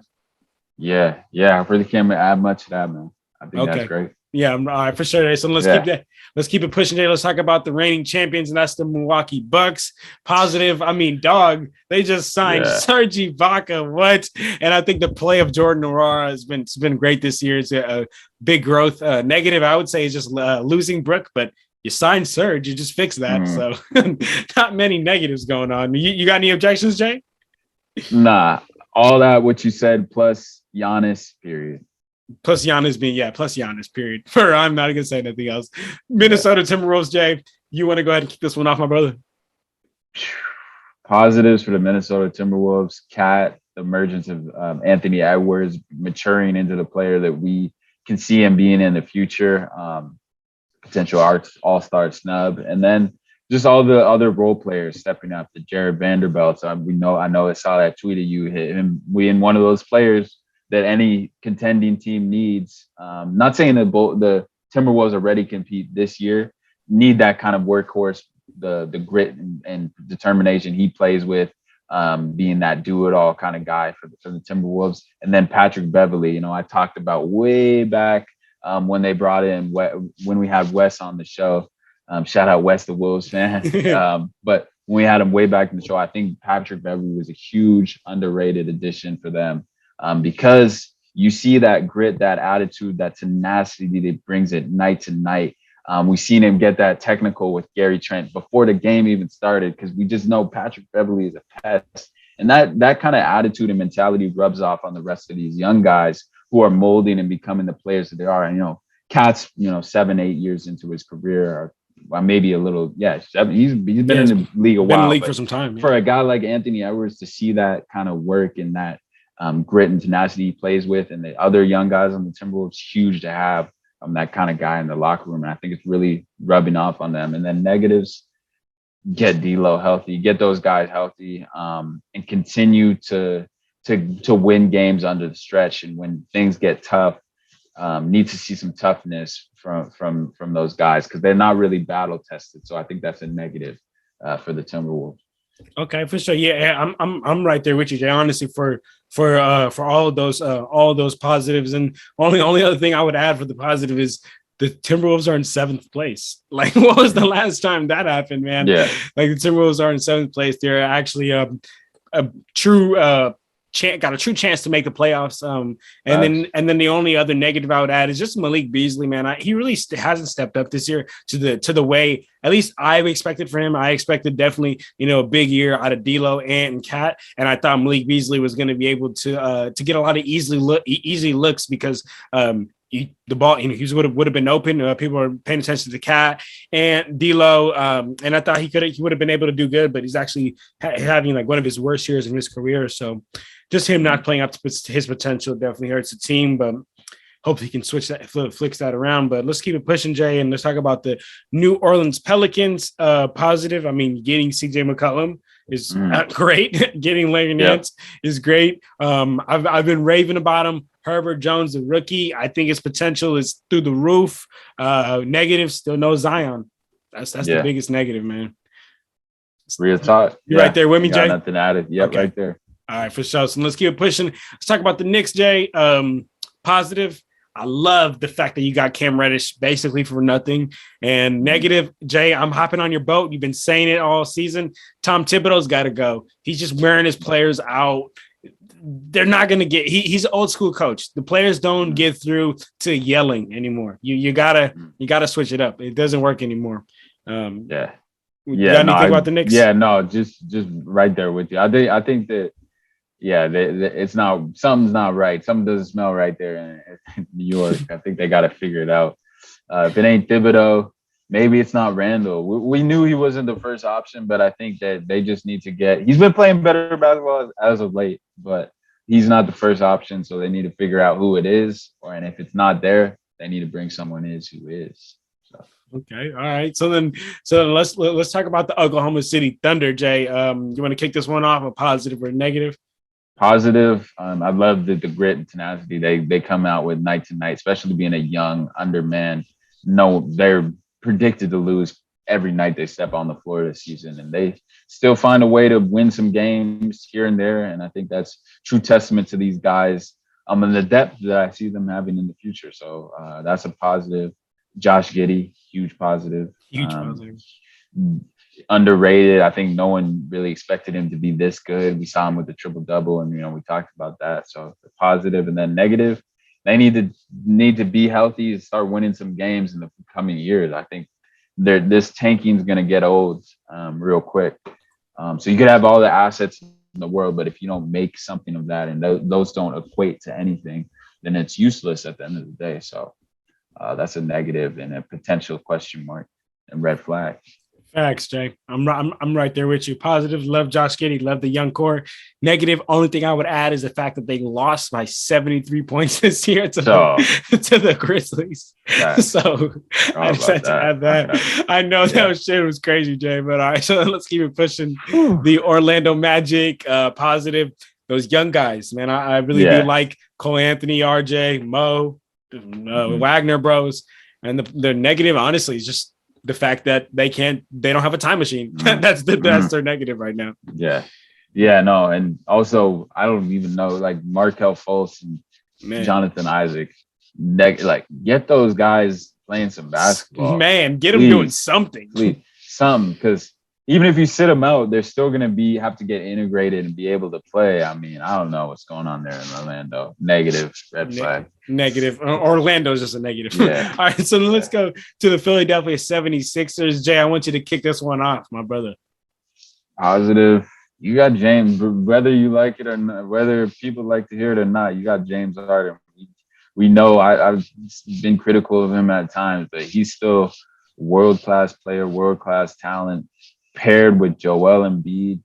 Yeah. I really can't add much to that, man. I think that's great. Yeah, all right, for sure. So let's keep it pushing, Jay. Let's talk about the reigning champions, and that's the Milwaukee Bucks. Positive, I mean, dog, they just signed Serge Ibaka. What? And I think the play of Jordan Nwora has been great this year. It's a big growth. Negative, I would say, is just losing Brook, but you signed Serge, you just fix that. So not many negatives going on. You got any objections, Jay? Nah, all that what you said plus Giannis, period. Plus Giannis, period. I'm not going to say anything else. Minnesota Timberwolves, Jay, you want to go ahead and kick this one off, my brother? Positives for the Minnesota Timberwolves. The emergence of Anthony Edwards maturing into the player that we can see him being in the future. Potential all-star snub, and then just all the other role players stepping up. The Jared Vanderbilt. I know I saw that tweet of you hit him. We in one of those players that any contending team needs. Not saying that the Timberwolves already compete this year, need that kind of workhorse, the grit and determination he plays with, being that do-it-all kind of guy for the Timberwolves. And then Patrick Beverley, I talked about way back when they brought in when we had Wes on the show. Shout out Wes, the Wolves fan. But when we had him way back in the show, I think Patrick Beverley was a huge underrated addition for them, because you see that grit, that attitude, that tenacity that brings it night to night. We've seen him get that technical with Gary Trent before the game even started, because we just know Patrick Beverley is a pest. And that kind of attitude and mentality rubs off on the rest of these young guys who are molding and becoming the players that they are. And, Cat's, 7-8 years into his career, or well, maybe a little, he's been in the league a while. Been in the league for some time. Yeah. For a guy like Anthony Edwards to see that kind of work and that grit and tenacity he plays with, and the other young guys on the Timberwolves, huge to have that kind of guy in the locker room. And I think it's really rubbing off on them. And then negatives, get D'Lo healthy, get those guys healthy, and continue to win games under the stretch. And when things get tough, need to see some toughness from those guys, because they're not really battle tested. So I think that's a negative for the Timberwolves. Okay, for sure. Yeah, I'm right there with you, Jay. Honestly, for all of those positives, and only other thing I would add for the positive is the Timberwolves are in 7th place. Like, what was the last time that happened, man? Yeah, like the Timberwolves are in 7th place. They're actually a true got a true chance to make the playoffs. And then the only other negative I would add is just Malik Beasley, man. He really hasn't stepped up this year to the way at least I expected for him. I expected definitely, a big year out of D'Lo and Cat, and I thought Malik Beasley was going to be able to get a lot of easy looks, because the ball, he would have been open. People are paying attention to Cat and D'Lo, and I thought he would have been able to do good, but he's actually having like one of his worst years in his career. So just him not playing up to his potential definitely hurts the team, but hopefully he can flicks that around. But let's keep it pushing, Jay, and let's talk about the New Orleans Pelicans. Positive. I mean, getting CJ McCollum is great. Getting Larry Nance is great. I've been raving about him. Herbert Jones, the rookie, I think his potential is through the roof. Negative, still no Zion. That's the biggest negative, man. Real talk. You're right there with me, Jay? Nothing added. Yep, okay. Right there. All right, for sure. So let's keep it pushing. Let's talk about the Knicks, Jay. Positive, I love the fact that you got Cam Reddish basically for nothing. And negative, Jay, I'm hopping on your boat. You've been saying it all season. Tom Thibodeau's got to go. He's just wearing his players out. They're not going to get. He's an old school coach. The players don't get through to yelling anymore. You gotta switch it up. It doesn't work anymore. You got anything about the Knicks? Yeah, no, just right there with you. I think that. Yeah, it's not, something's not right. Something doesn't smell right there in New York. I think they got to figure it out. If it ain't Thibodeau, maybe it's not Randall. We knew he wasn't the first option, but I think that they just need to he's been playing better basketball as of late, but he's not the first option. So they need to figure out who it is, and if it's not there, they need to bring someone in who is. So. Okay. All right. So let's talk about the Oklahoma City Thunder, Jay. You want to kick this one off, a positive or negative? Positive. I love the grit and tenacity they come out with night to night, especially being a young underman. No, they're predicted to lose every night they step on the floor this season, and they still find a way to win some games here and there. And I think that's true testament to these guys and the depth that I see them having in the future. So that's a positive. Josh Giddey, huge positive. Huge positive. Underrated. I think no one really expected him to be this good. We saw him with the triple-double, and we talked about that. So positive. And then negative, they need to be healthy and start winning some games in the coming years. I think this tanking is going to get old real quick. So you could have all the assets in the world, but if you don't make something of that and those don't equate to anything, then it's useless at the end of the day. So that's a negative and a potential question mark and red flag. Facts, Jay. I'm right there with you. Positive, love Josh Giddey, love the young core. Negative, only thing I would add is the fact that they lost by 73 points this year to So to the Grizzlies. So I just had to add that. I know that shit was crazy, Jay. But all right, so let's keep it pushing. The Orlando Magic, positive. Those young guys, man. I really do like Cole Anthony, RJ, Mo, Wagner Bros. And the negative, honestly, is just the fact that they don't have a time machine. That's their negative right now. No. And also, I don't even know, like Markelle Fultz and Jonathan Isaac, get those guys playing some basketball. Man, get them doing something. Something, because even if you sit them out, they're still going to have to get integrated and be able to play. I mean, I don't know what's going on there in Orlando. Negative, red flag. Negative. Orlando's just a negative. All right, so let's go to the Philadelphia 76ers. Jay, I want you to kick this one off, my brother. Positive. You got James, whether you like it or not, whether people like to hear it or not, you got James Harden. We know I've been critical of him at times, but he's still world-class player, world-class talent, paired with Joel Embiid.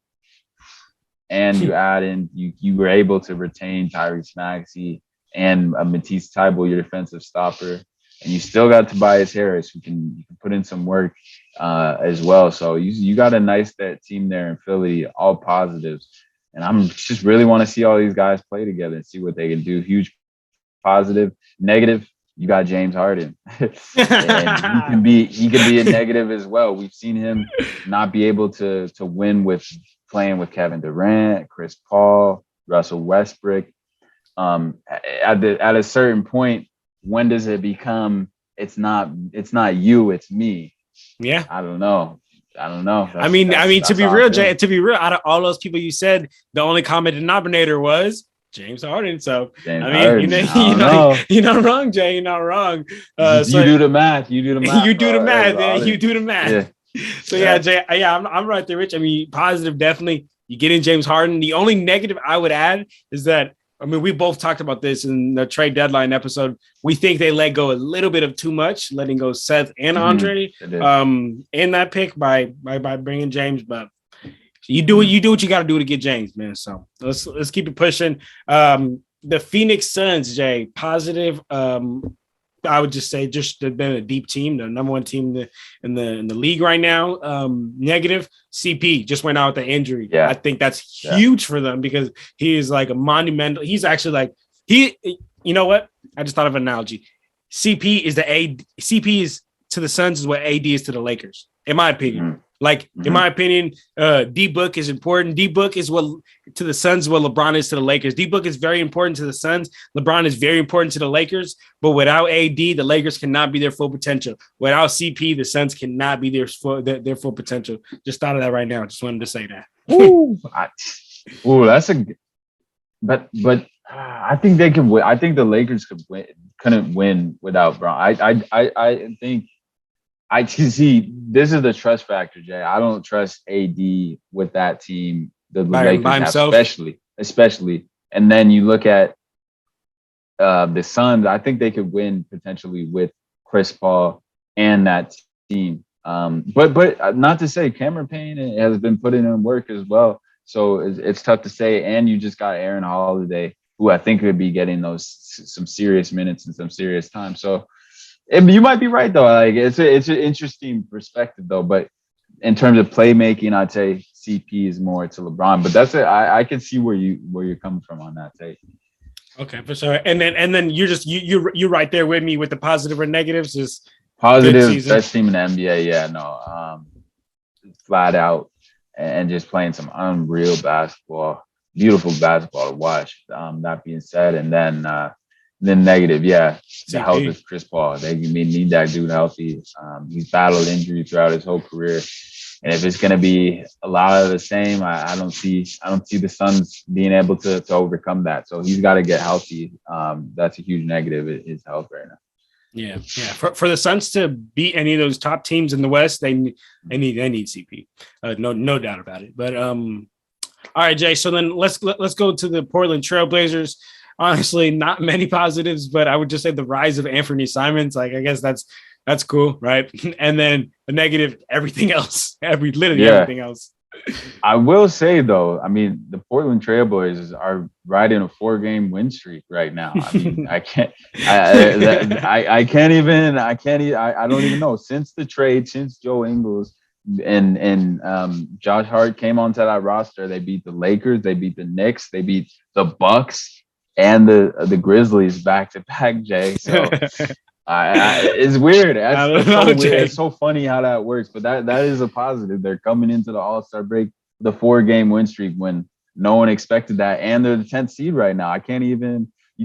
And you add in, you were able to retain Tyrese Maxey and Matisse Thybulle, your defensive stopper, and you still got Tobias Harris, who can put in some work as well. So you got a nice team there in Philly, all positives, and I'm just really want to see all these guys play together and see what they can do. Huge positive. Negative, you got James Harden, and he can be a negative as well. We've seen him not be able to win with playing with Kevin Durant, Chris Paul, Russell Westbrook. At a certain point, when does it become it's not you, it's me? Yeah, I don't know. I mean, to be real, Jay, out of all those people you said, the only common denominator was James Harden. So Harden. You're not wrong, Jay. You're not wrong. You do the math. You do the math. You do the math. So Jay, I'm right there, Rich. I mean, positive, definitely. You get in James Harden. The only negative I would add is that, I mean, we both talked about this in the trade deadline episode. We think they let go a little bit of too much, letting go Seth and Andre in that pick by bringing James. But you do what you got to do to get James, man. So let's keep it pushing. The Phoenix Suns, Jay, positive. I would just say they've been a deep team, the number one team in the league right now. Negative, CP just went out with the injury. I think that's huge for them because he is like a monumental. He's actually like you know what? I just thought of an analogy. CP is to the Suns is what AD is to the Lakers, in my opinion. In my opinion, D-Book is important. D-Book is what to the Suns what LeBron is to the Lakers. D-Book is very important to the Suns. LeBron is very important to the Lakers. But without AD, the Lakers cannot be their full potential. Without CP, the Suns cannot be their full potential. Just thought of that right now. Just wanted to say that. That's a. But I think they can win. I think the Lakers couldn't win without Bron. I think. I see. This is the trust factor, Jay. I don't trust AD with that team. The Lakers by himself, especially. And then you look at the Suns. I think they could win potentially with Chris Paul and that team. But not to say Cameron Payne has been putting in work as well. So it's tough to say. And you just got Aaron Holiday, who I think would be getting some serious minutes and some serious time. So. You might be right though. Like it's an interesting perspective though. But in terms of playmaking, I'd say CP is more to LeBron. But that's it. I can see where you're coming from on that take. Okay, for sure. And then you're right there with me with the positive or negatives. Just positive, best team in the NBA. Yeah, no, flat out and just playing some unreal basketball, beautiful basketball to watch. That being said, and then negative, the health of Chris Paul. They need that dude healthy. He's battled injury throughout his whole career, and if it's going to be a lot of the same, I don't see the Suns being able to overcome that. So he's got to get healthy. That's a huge negative. His health right now. Yeah. For the Suns to beat any of those top teams in the West, they need CP. No doubt about it. But all right, Jay. So then let's go to the Portland Trailblazers. honestly, not many positives, but I would just say the rise of Anthony Simons. Like, I guess that's cool, right? And then the negative, everything else, literally everything else. I will say though, I mean, the Portland Trailblazers are riding a 4-game win streak right now. I mean, I don't even know. Since the trade, since Joe Ingles and Josh Hart came onto that roster, they beat the Lakers, they beat the Knicks, they beat the Bucks and the Grizzlies back to back, Jay. So it's weird. It's so weird. It's so funny how that works, but that is a positive. They're coming into the All-Star break, the 4-game win streak when no one expected that, and they're the 10th seed right now. You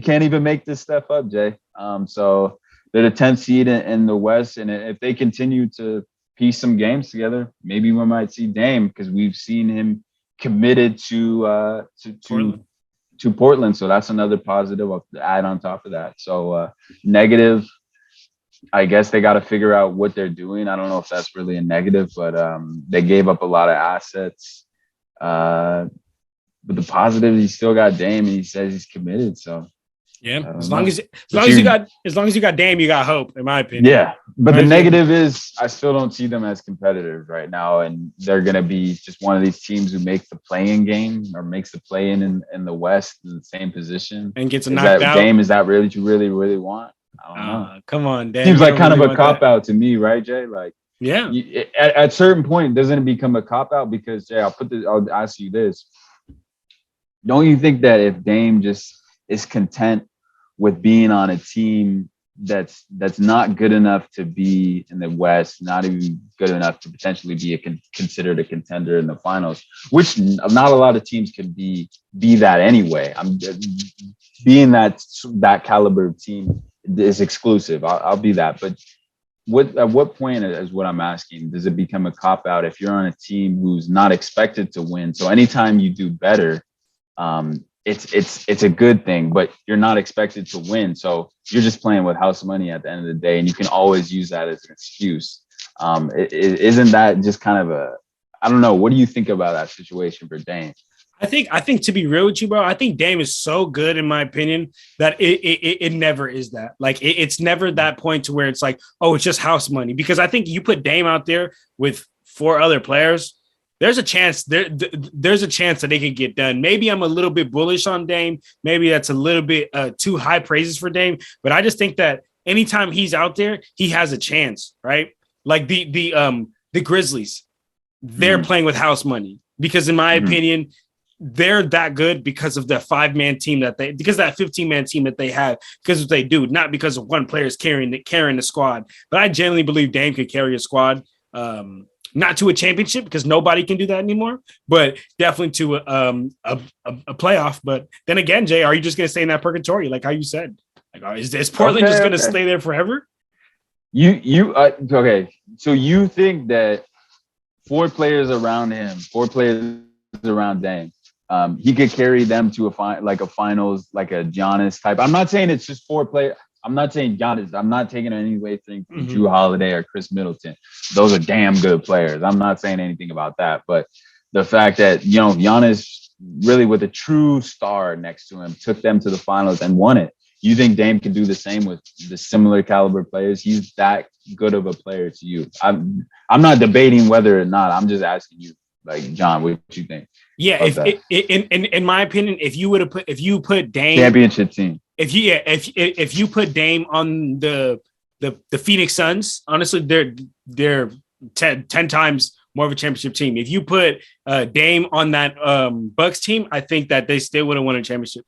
can't even make this stuff up, Jay. So they're the 10th seed in the West, and if they continue to piece some games together, maybe we might see Dame, because we've seen him committed to Portland. So that's another positive I'll add on top of that. So negative, I guess they got to figure out what they're doing. I don't know if that's really a negative, but they gave up a lot of assets. But the positive, he still got Dame, and he says he's committed. So yeah, as long as you got Dame, you got hope, in my opinion. Yeah, but the negative is I still don't see them as competitive right now, and they're gonna be just one of these teams who make the play-in game or makes the play-in in the West in the same position and gets knocked out. Dame, is that really what you really want? I don't know. Come on, Dame. Seems like kind of a cop-out to me, right, Jay? Like, yeah. At a certain point, doesn't it become a cop-out? Because, Jay, I'll ask you this. Don't you think that if Dame just is content with being on a team that's not good enough to be in the West, not even good enough to potentially be considered a contender in the finals, which not a lot of teams can be that anyway. I'm being that caliber of team is exclusive. I'll be that. But at what point is what I'm asking, does it become a cop-out if you're on a team who's not expected to win? So anytime you do better, it's a good thing, but you're not expected to win. So you're just playing with house money at the end of the day, and you can always use that as an excuse. Isn't that just kind of I don't know. What do you think about that situation for Dame? I think to be real with you, bro, I think Dame is so good, in my opinion, that it never is that. Like, it's never that point to where it's like, oh, it's just house money. Because I think you put Dame out there with 4 other players, there's a chance there's a chance that they could get done. Maybe I'm a little bit bullish on Dame. Maybe that's a little bit too high praises for Dame. But I just think that anytime he's out there, he has a chance, right? Like the Grizzlies, they're playing with house money because, in my opinion, they're that good because of the 5-man team because of that 15-man team that they have, because of what they do, not because of one player is carrying the squad. But I genuinely believe Dame could carry a squad, not to a championship because nobody can do that anymore, but definitely to a playoff. But then again, Jay, are you just going to stay in that purgatory, like how you said? Like, is Portland just going to stay there forever? Okay. So you think that 4 players around him, 4 players around Dame, he could carry them to a finals, like a Giannis type. I'm not saying it's just 4 players. I'm not saying Giannis. I'm not taking any way thing from Drew Holiday or Chris Middleton. Those are damn good players. I'm not saying anything about that. But the fact that, Giannis really with a true star next to him took them to the finals and won it. You think Dame can do the same with the similar caliber players? He's that good of a player to you. I'm not debating whether or not. I'm just asking you, like, John, what you think? Yeah, in my opinion, if you put Dame championship team, if you put Dame on the Phoenix Suns, honestly, they're 10 times more of a championship team. If you put Dame on that Bucks team, I think that they still would have won a championship.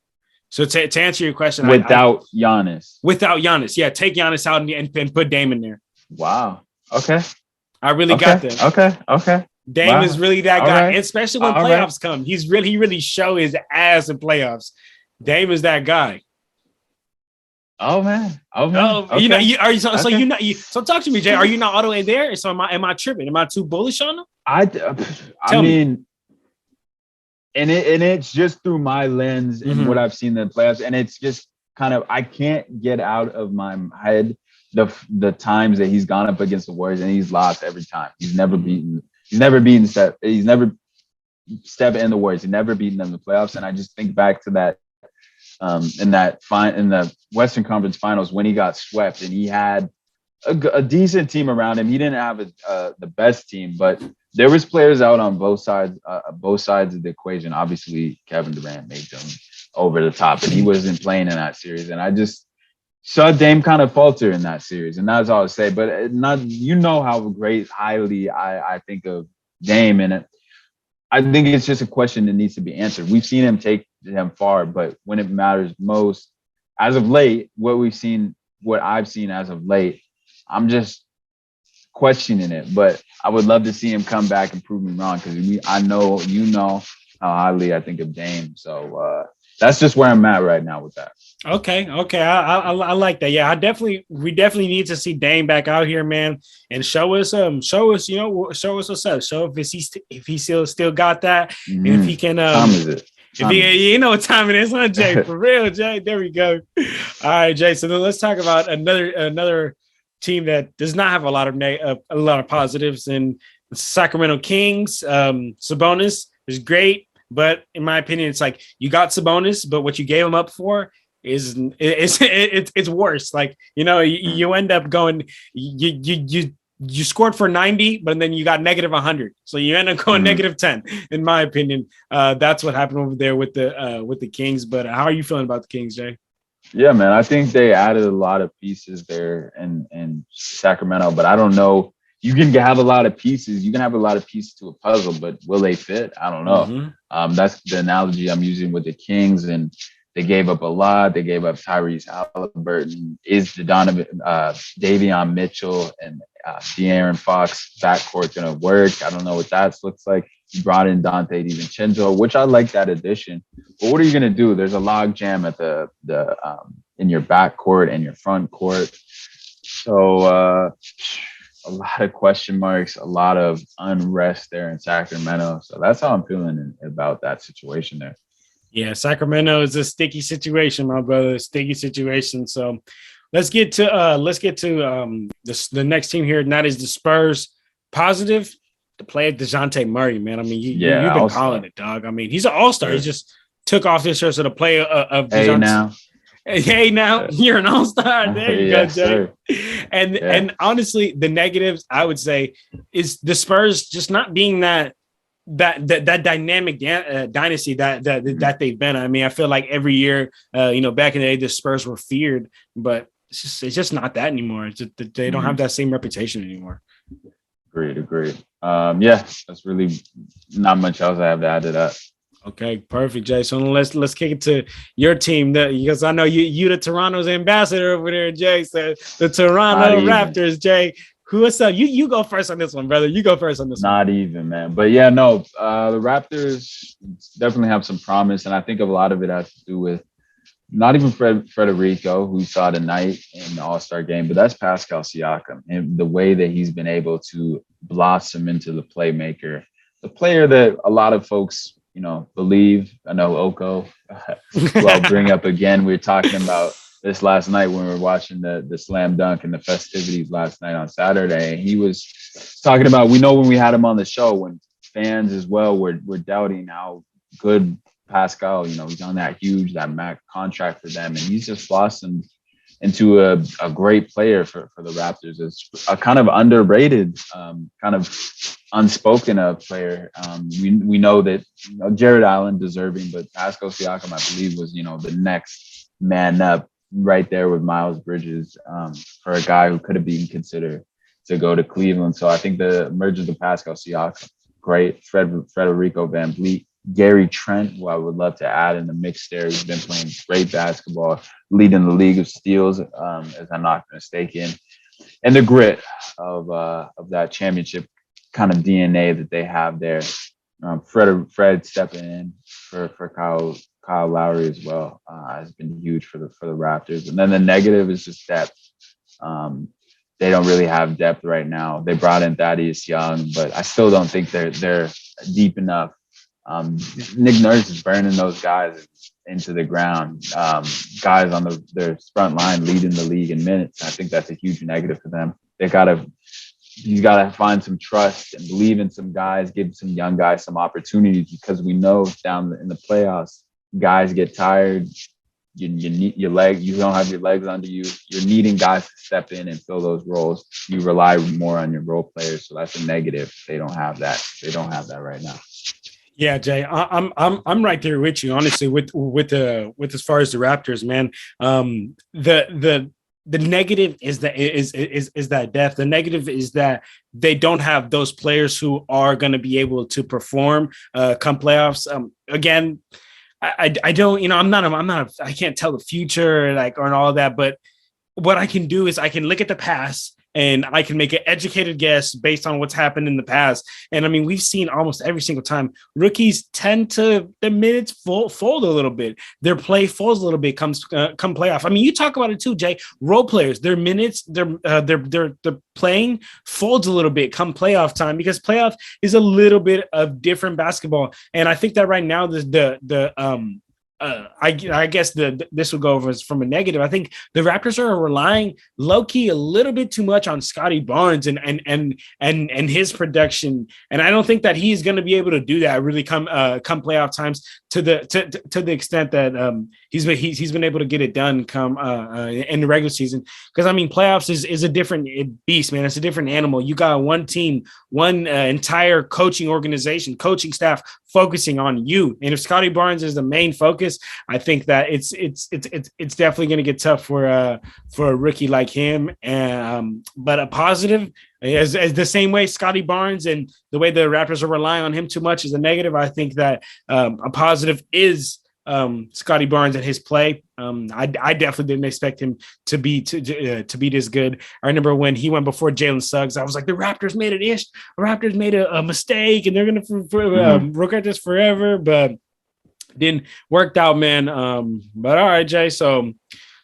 So to answer your question, without Giannis, yeah, take Giannis out and put Dame in there. Wow. Okay. I really got them. Okay. Dame is really that guy, especially when playoffs come. He really show his ass in playoffs. Dame is that guy. Oh man. Okay. So talk to me, Jay. Are you not all the way there? So am I tripping? Am I too bullish on him? I mean, and it's just through my lens and what I've seen in the playoffs, and it's just kind of, I can't get out of my head the times that he's gone up against the Warriors and he's lost every time. He's never beaten Steph. He's never Steph and the Warriors. He's never beaten them in the playoffs. And I just think back to that in the Western Conference Finals when he got swept, and he had a decent team around him. He didn't have the best team, but there was players out on both sides of the equation. Obviously, Kevin Durant made them over the top, and he wasn't playing in that series. And I just saw Dame kind of falter in that series, and that's all I'll say. But how highly I think of Dame, and I think it's just a question that needs to be answered. We've seen him take them far, but when it matters most, as of late, what I've seen as of late, I'm just questioning it. But I would love to see him come back and prove me wrong, because I know how highly I think of Dame. So that's just where I'm at right now with that. Okay. I like that. Yeah, we definitely need to see Dame back out here, man, and show us what's up. Show if he still got that, Mm-hmm. if he can. Time is it? You know what time it is, huh, Jay? For real, Jay. There we go. All right, Jay. So then let's talk about another team that does not have a lot of positives, and Sacramento Kings. Sabonis is great, but in my opinion, it's like you got Sabonis, but what you gave him up for it's worse. Like, you end up going, you scored for 90, but then you got negative 100. So you end up going negative 10, in my opinion. That's what happened over there with the Kings. But how are you feeling about the Kings, Jay? Yeah, man, I think they added a lot of pieces there in Sacramento, but I don't know. You can have a lot of pieces. You can have a lot of pieces to a puzzle, but will they fit? I don't know. That's the analogy I'm using with the Kings, and they gave up a lot. They gave up Tyrese Halliburton, Davion Mitchell, and De'Aaron Fox backcourt going to work. I don't know what that looks like. You brought in Dante DiVincenzo, which I like that addition. But what are you going to do? There's a log jam at the in your backcourt and your front court. So a lot of question marks, a lot of unrest there in Sacramento. So that's how I'm feeling about that situation there. Yeah, Sacramento is a sticky situation, my brother. Sticky situation. So let's get to the next team here, and that is the Spurs. Positive, the play of DeJounte Murray, man. I mean, you've been calling it, dog. I mean, he's an all-star. He just took off this shirt to the play of DeJounte. Hey, now you're an all-star. There you go, Jay. And honestly, the negatives I would say is the Spurs just not being that dynamic dynasty that they've been. I mean, I feel like every year, back in the day, the Spurs were feared, but it's just not that anymore. They don't have that same reputation anymore. Agreed. That's really not much else I have to add to that. Okay, perfect, Jay. So let's kick it to your team, because I know you the Toronto's ambassador over there, Jay. So the Toronto Raptors, Jay. What's up? You go first on this one, brother. You go first on this one. Not even, man. But yeah, no, the Raptors definitely have some promise, and I think a lot of it has to do with not even Federico, who we saw tonight in the All-Star game, but that's Pascal Siakam, and the way that he's been able to blossom into the playmaker, the player that a lot of folks, believe. I know Oko, who I'll bring up again. We were talking about this last night when we were watching the slam dunk and the festivities last night on Saturday. And he was talking about, we know when we had him on the show, when fans as well were doubting how good Pascal, he's on that max contract for them. And he's just blossomed into a great player for the Raptors. It's a kind of underrated, kind of unspoken of player. We know that Jared Allen deserving, but Pascal Siakam, I believe, was, the next man up, right there with Miles Bridges, for a guy who could have been considered to go to Cleveland. So I think the emergence of Pascal Siakam, great. Federico VanVleet, Gary Trent, who I would love to add in the mix there. He's been playing great basketball, leading the league of steals, as I'm not mistaken. And the grit of that championship kind of DNA that they have there. Fred stepping in for Kyle Lowry as well has been huge for the Raptors. And then the negative is just depth. They don't really have depth right now. They brought in Thaddeus Young, but I still don't think they're deep enough. Nick Nurse is burning those guys into the ground. Guys on their front line leading the league in minutes. I think that's a huge negative for them. He's got to find some trust and believe in some guys, give some young guys some opportunities, because we know down in the playoffs, guys get tired. you need your leg. You don't have your legs under you. You're needing guys to step in and fill those roles. You rely more on your role players, so that's a negative. They don't have that. They don't have that right now. Yeah, Jay, I'm right there with you. Honestly, with as far as the Raptors, man, the negative is that depth. The negative is that they don't have those players who are going to be able to perform come playoffs. Again, I don't, I can't tell the future like or all of that, but what I can do is I can look at the past and I can make an educated guess based on what's happened in the past. And I mean, we've seen almost every single time rookies tend to their minutes fold a little bit. Their play folds a little bit come playoff. I mean, you talk about it too, Jay. Role players, their minutes, their playing folds a little bit come playoff time because playoff is a little bit of different basketball. And I think that right now I guess this will go over as from a negative. I think the Raptors are relying low key a little bit too much on Scottie Barnes and his production, and I don't think that he's going to be able to do that really come playoff times to the extent that he's been able to get it done come in the regular season. Because I mean, playoffs is a different beast, man. It's a different animal. You got one team, one entire coaching organization, coaching staff focusing on you, and if Scottie Barnes is the main focus, I think that it's definitely going to get tough for a rookie like him. And but a positive, as the same way Scottie Barnes and the way the Raptors are relying on him too much is a negative. I think that a positive is Scottie Barnes and his play. I definitely didn't expect him to be this good. I remember when he went before Jalen Suggs, I was like, the Raptors made it ish. The Raptors made a mistake and they're going to regret this forever, but didn't worked out, man. But all right, Jay. So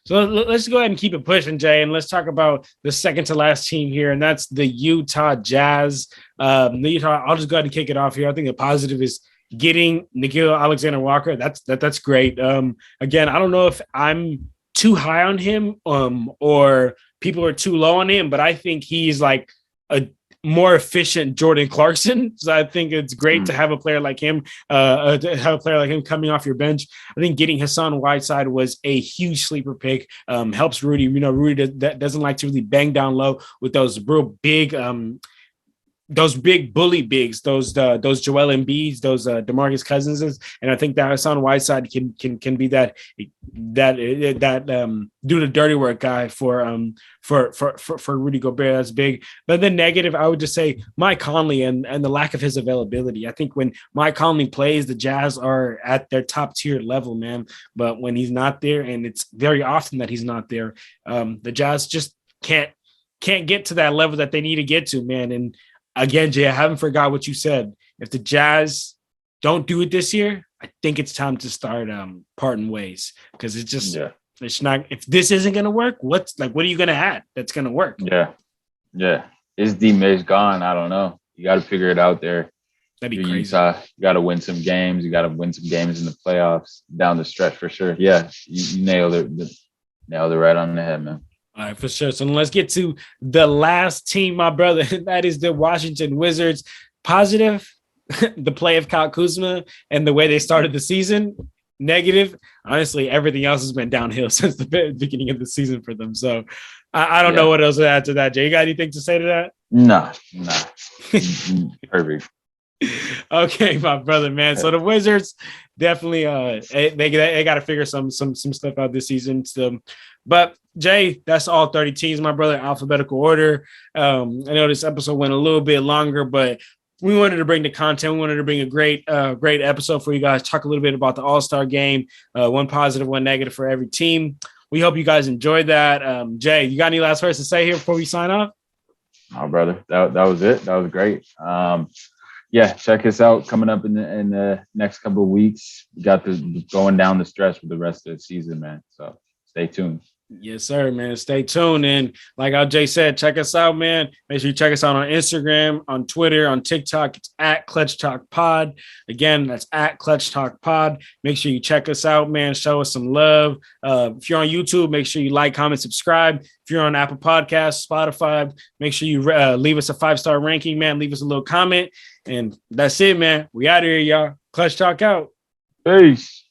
let's go ahead and keep it pushing, Jay, and let's talk about the second to last team here, and that's the Utah Jazz. I'll just go ahead and kick it off here. I think the positive is getting Nickeil Alexander-Walker. That's great. Again, I don't know if I'm too high on him or people are too low on him, but I think he's like a more efficient Jordan Clarkson. So I think it's great to have a player like him, coming off your bench. I think getting Hassan Whiteside was a huge sleeper pick. Helps Rudy. Rudy doesn't like to really bang down low with those real big those big bully bigs, those Joel Embiids, those DeMarcus Cousins, and I think that Hassan Whiteside can be that do the dirty work guy for Rudy Gobert. That's big. But the negative, I would just say Mike Conley and the lack of his availability. I think when Mike Conley plays, the Jazz are at their top tier level, man. But when he's not there, and it's very often that he's not there, the Jazz just can't get to that level that they need to get to, man. And again, Jay, I haven't forgot what you said. If the Jazz don't do it this year, I think it's time to start parting ways, because it's just it's not. If this isn't going to work, what are you going to add that's going to work? Yeah. Is D-Mitch gone? I don't know. You got to figure it out there. That'd be crazy. You got to win some games. You got to win some games in the playoffs down the stretch for sure. Yeah, you nailed it. Nailed it right on the head, man. All right, for sure. So let's get to the last team, my brother. That is the Washington Wizards. Positive, the play of Kyle Kuzma and the way they started the season. Negative, honestly, everything else has been downhill since the beginning of the season for them. So I don't know what else to add to that. Jay, you got anything to say to that? Nah. Perfect. Okay, my brother, man. So the Wizards definitely they got to figure some stuff out this season. So, but Jay, that's all 30 teams, my brother, alphabetical order. I know this episode went a little bit longer, but we wanted to bring the content. We wanted to bring a great episode for you guys. Talk a little bit about the All-Star game, one positive, one negative for every team. We hope you guys enjoyed that. Jay, you got any last words to say here before we sign off? Oh, brother, that was it. That was great. Check us out coming up in the next couple of weeks. We got this going down the stretch with the rest of the season, man. So stay tuned. Yes, sir, man. Stay tuned. And like how Jay said, check us out, man. Make sure you check us out on Instagram, on Twitter, on TikTok. It's at Clutch Talk Pod. Again, that's at Clutch Talk Pod. Make sure you check us out, man. Show us some love. If you're on YouTube, make sure you like, comment, subscribe. If you're on Apple Podcasts, Spotify, make sure you leave us a 5-star ranking, man. Leave us a little comment. And that's it, man. We out of here, y'all. Clutch Talk out. Peace.